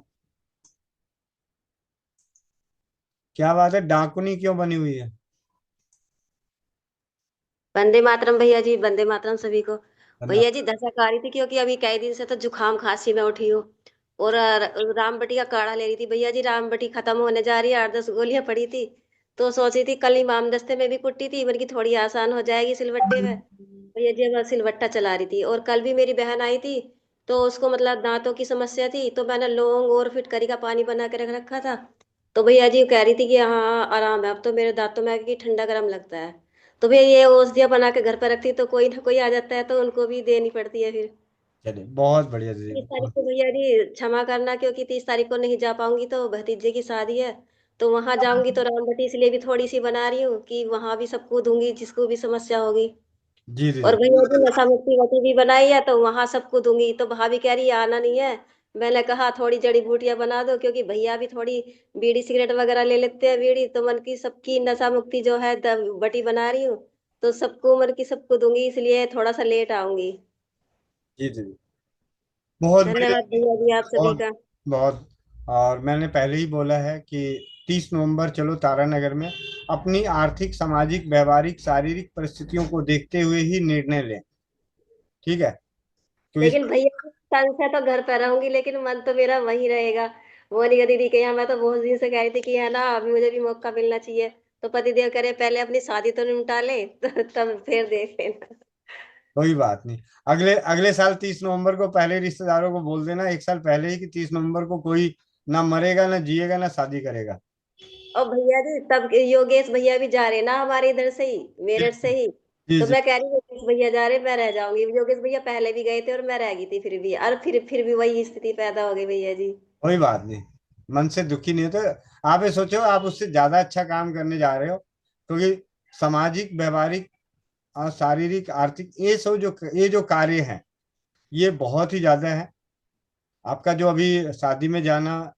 Speaker 1: क्या बात है, डाकुनी क्यों बनी हुई है?
Speaker 23: वंदे मातरम भैया जी, वंदे मातरम सभी को।
Speaker 1: धन्यवाद।
Speaker 23: भैया जी दशा आ रही थी, क्योंकि अभी कई दिन से तो जुकाम खांसी में उठी हूँ, और रामबटी का काढ़ा ले रही थी भैया जी। रामबटी खत्म होने जा रही है, 8-10 गोलियां पड़ी थी, तो सोची थी कल इमाम दस्ते में भी कुटी थी, बल्कि थोड़ी आसान हो जाएगी सिलवट्टे में। भैया जी मैं सिलवट्टा चला रही थी, और कल भी मेरी बहन आई थी, तो उसको मतलब दांतों की समस्या थी, तो मैंने लौंग और फिटकरी का पानी बना के रख रखा था, तो भैया जी कह रही थी कि हाँ आराम है, अब तो मेरे दांतों में कि ठंडा गर्म लगता है। तो भैया ये औषधियाँ बना के घर पर रखती तो कोई ना कोई आ जाता है तो उनको भी देनी पड़ती है फिर।
Speaker 1: चलिए बहुत बढ़िया दीदी,
Speaker 23: 30 तारीख
Speaker 1: बहुत।
Speaker 23: को भैया जी क्षमा करना, क्योंकि 30 तारीख को नहीं जा पाऊंगी, तो भतीजे की शादी है, तो वहां जाऊंगी तो रामबटी इसलिए भी थोड़ी सी बना रही हूँ कि वहां भी सबको दूंगी जिसको भी समस्या होगी।
Speaker 1: जी
Speaker 23: और
Speaker 1: दीदी।
Speaker 23: भैया जी नशा मुक्ति वटी भी बनाई है तो वहां सबको दूंगी, तो भाभी कह रही है आना नहीं है। मैंने कहा थोड़ी जड़ी बूटियां बना दो, क्योंकि भैया भी थोड़ी बीड़ी सिगरेट वगैरह ले लेते हैं, बीड़ी तो मन की सबकी नशा मुक्ति जो है बटी बना रही हूँ, तो सबको मन की सबको दूंगी, इसलिए थोड़ा सा लेट आऊंगी।
Speaker 1: जी दीदी, बहुत बढ़िया
Speaker 23: धन्यवाद
Speaker 1: दीदी,
Speaker 23: भैया जी आप सभी
Speaker 1: बहुत
Speaker 23: का।
Speaker 1: बहुत। और मैंने पहले ही बोला है कि 30 नवंबर चलो तारानगर में, अपनी आर्थिक, सामाजिक, व्यवहारिक, शारीरिक परिस्थितियों को देखते हुए ही निर्णय लें, ठीक है? क्योंकि
Speaker 23: लेकिन भैया तन से तो घर पर रहूंगी, लेकिन मन तो मेरा वहीं रहेगा मोनिका दीदी के यहाँ। मैं तो बहुत दिन से कह रही थी कि है ना अभी मुझे भी मौका मिलना चाहिए, तो पतिदेव करे पहले अपनी शादी तो निपटा ले तो तब फिर देख लेना।
Speaker 1: कोई बात नहीं, अगले अगले साल 30 नवंबर को पहले रिश्तेदारों को बोल देना, एक साल पहले ही, कि 30 नवंबर को कोई ना मरेगा, ना जिएगा, ना शादी करेगा।
Speaker 23: और भैया जी तब योगेश भैया भी जा रहे ना हमारे इधर से ही, मेरठ से ही।
Speaker 1: जी
Speaker 23: तो
Speaker 1: जी।
Speaker 23: मैं कह रही हूँ योगेश भैया जा रहे, मैं रह जाऊंगी। योगेश भैया पहले भी गए थे और मैं रह गई थी फिर भी, और फिर भी वही स्थिति पैदा हो गई भैया जी।
Speaker 1: कोई बात नहीं, मन से दुखी नहीं होते। आप ये सोचो, आप उससे ज्यादा अच्छा काम करने जा रहे हो, क्योंकि सामाजिक, व्यवहारिक और शारीरिक, आर्थिक, ये जो कार्य हैं, ये बहुत ही ज्यादा है। आपका जो अभी शादी में जाना,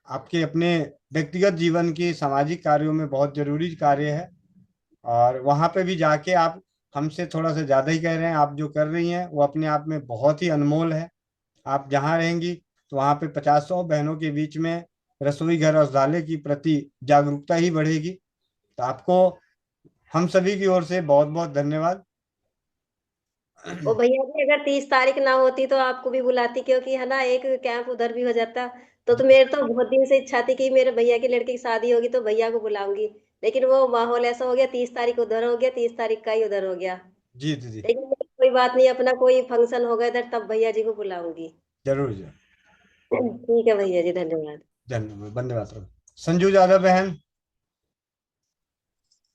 Speaker 1: आपके अपने व्यक्तिगत जीवन के सामाजिक कार्यों में बहुत जरूरी कार्य है। और वहां पे भी जाके आप हमसे थोड़ा सा ज्यादा ही कह रहे हैं। आप जो कर रही हैं वो अपने आप में बहुत ही अनमोल है। आप जहाँ रहेंगी तो वहाँ पे 50-100 बहनों के बीच में रसोई घर और उजाले की प्रति जागरूकता ही बढ़ेगी। तो आपको हम सभी की ओर से बहुत बहुत धन्यवाद।
Speaker 23: ओ भैया जी अगर 30 तारीख ना होती तो आपको भी बुलाती, क्योंकि है ना एक कैंप उधर भी हो जाता। तो मेरे तो बहुत दिन से इच्छा थी कि मेरे भैया की लड़की की शादी होगी तो भैया को बुलाऊंगी, लेकिन वो माहौल ऐसा हो गया, 30 तारीख उधर हो गया, 30 तारीख का ही उधर हो गया।
Speaker 1: जी दीदी।
Speaker 23: लेकिन कोई बात नहीं, अपना कोई फंक्शन होगा इधर तब भैया जी को बुलाऊंगी।
Speaker 1: जरूर जरूर।
Speaker 23: ठीक है भैया जी, धन्यवाद।
Speaker 1: धन्यवाद, धन्यवाद। संजू यादव बहन।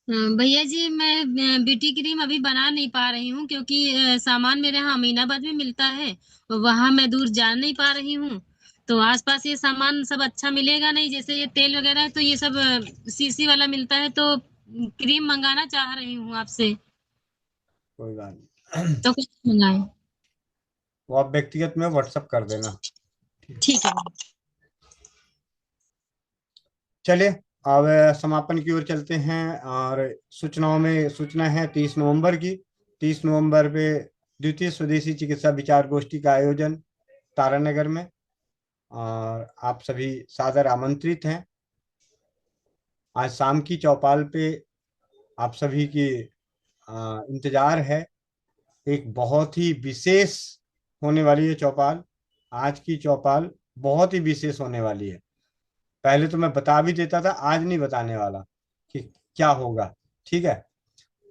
Speaker 22: भैया जी मैं ब्यूटी क्रीम अभी बना नहीं पा रही हूँ, क्योंकि सामान मेरे यहाँ अमीनाबाद में मिलता है, वहां मैं दूर जा नहीं पा रही हूँ। तो आसपास ये सामान सब अच्छा मिलेगा नहीं, जैसे ये तेल वगैरह है तो ये सब सीसी वाला मिलता है, तो क्रीम मंगाना चाह रही हूँ आपसे।
Speaker 1: कोई बात नहीं,
Speaker 22: तो कुछ मंगाए।
Speaker 1: वो आप व्यक्तिगत में व्हाट्सअप कर देना।
Speaker 22: ठीक है।
Speaker 1: चलिए, अब समापन की ओर चलते हैं। और सूचनाओं में सूचना है 30 नवंबर की। 30 नवंबर पे द्वितीय स्वदेशी चिकित्सा विचार गोष्ठी का आयोजन तारानगर में, और आप सभी सादर आमंत्रित हैं। आज शाम की चौपाल पे आप सभी की इंतजार है। एक बहुत ही विशेष होने वाली है चौपाल। आज की चौपाल बहुत ही विशेष होने वाली है। पहले तो मैं बता भी देता था, आज नहीं बताने वाला कि क्या होगा, ठीक है?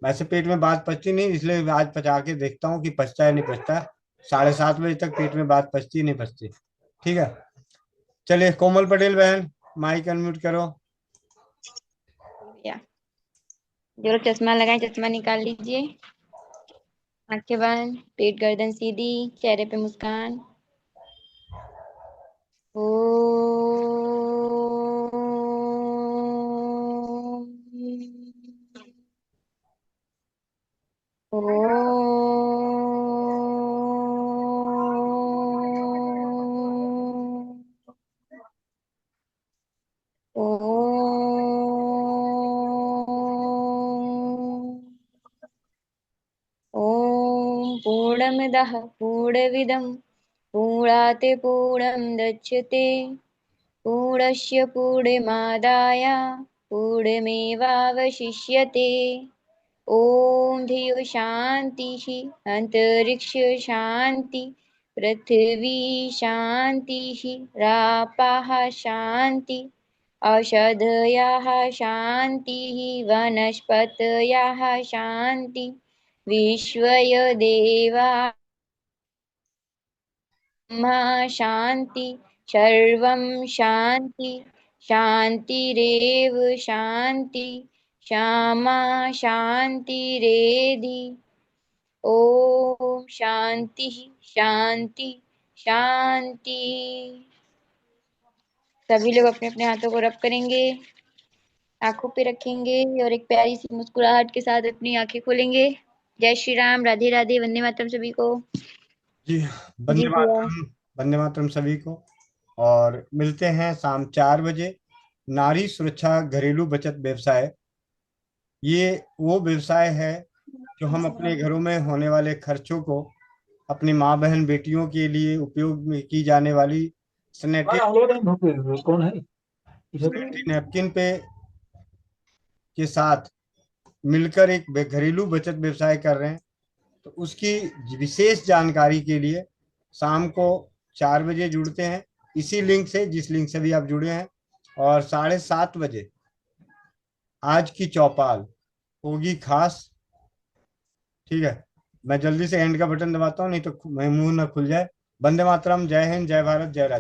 Speaker 1: वैसे पेट में बात पचती नहीं, इसलिए आज पचा के देखता हूँ कि पचता है नहीं पचता। 7:30 बजे तक पेट में बात पचती नहीं पचती, ठीक है? चलिए, कोमल पटेल बहन, माइक अनम्यूट करो।
Speaker 2: भैया जो चश्मा लगाए चश्मा निकाल लीजिए, आंखें बंद, पेट गर्दन सीधी, चेहरे पे मुस्कान। ओ ओम पूर्णमदः पूर्णमिदं पूर्णात् पूर्णमुदच्यते पूर्णस्य पूर्णमादाय पूर्णमेवावशिष्यते। ओम धियो शांति अंतरिक्ष शांति पृथ्वी शांति रापाः शांति औषधयः शान्तिः वनस्पतयः शान्ति विश्वस्य देवा मा शान्ति सर्वं शान्ति शान्तिरेव शान्ति श्यामा शान्तिरेधि। ओम शांति शांति शांति। सभी लोग अपने अपने हाथों को रब करेंगे, आंखों पे रखेंगे और एक प्यारी सी मुस्कुराहट के साथ अपनी आंखें खोलेंगे। जय श्री राम, राधे राधे, वंदे मातरम सभी को।
Speaker 1: जी वंदे
Speaker 2: जी भैया।
Speaker 1: मातरम, वंदे मातरम सभी को। और मिलते हैं शाम 4 बजे। नारी सुरक्षा घरेलू बचत व्यवसाय, ये वो व्यवसाय है जो हम अपने घरों में होने वाले खर्चों को अपनी माँ बहन बेटियों के लिए उपयोग में की जाने वाली
Speaker 4: कौन है?
Speaker 1: सैनिटरी नैपकिन पे के साथ मिलकर एक घरेलू बचत व्यवसाय कर रहे हैं। तो उसकी विशेष जानकारी के लिए शाम को 4 बजे जुड़ते हैं इसी लिंक से, जिस लिंक से भी आप जुड़े हैं। और 7:30 बजे आज की चौपाल होगी खास। ठीक है, मैं जल्दी से एंड का बटन दबाता हूँ, नहीं तो मुंह ना खुल जाए। वंदे मातरम, जय हिंद, जय भारत, जय राधे।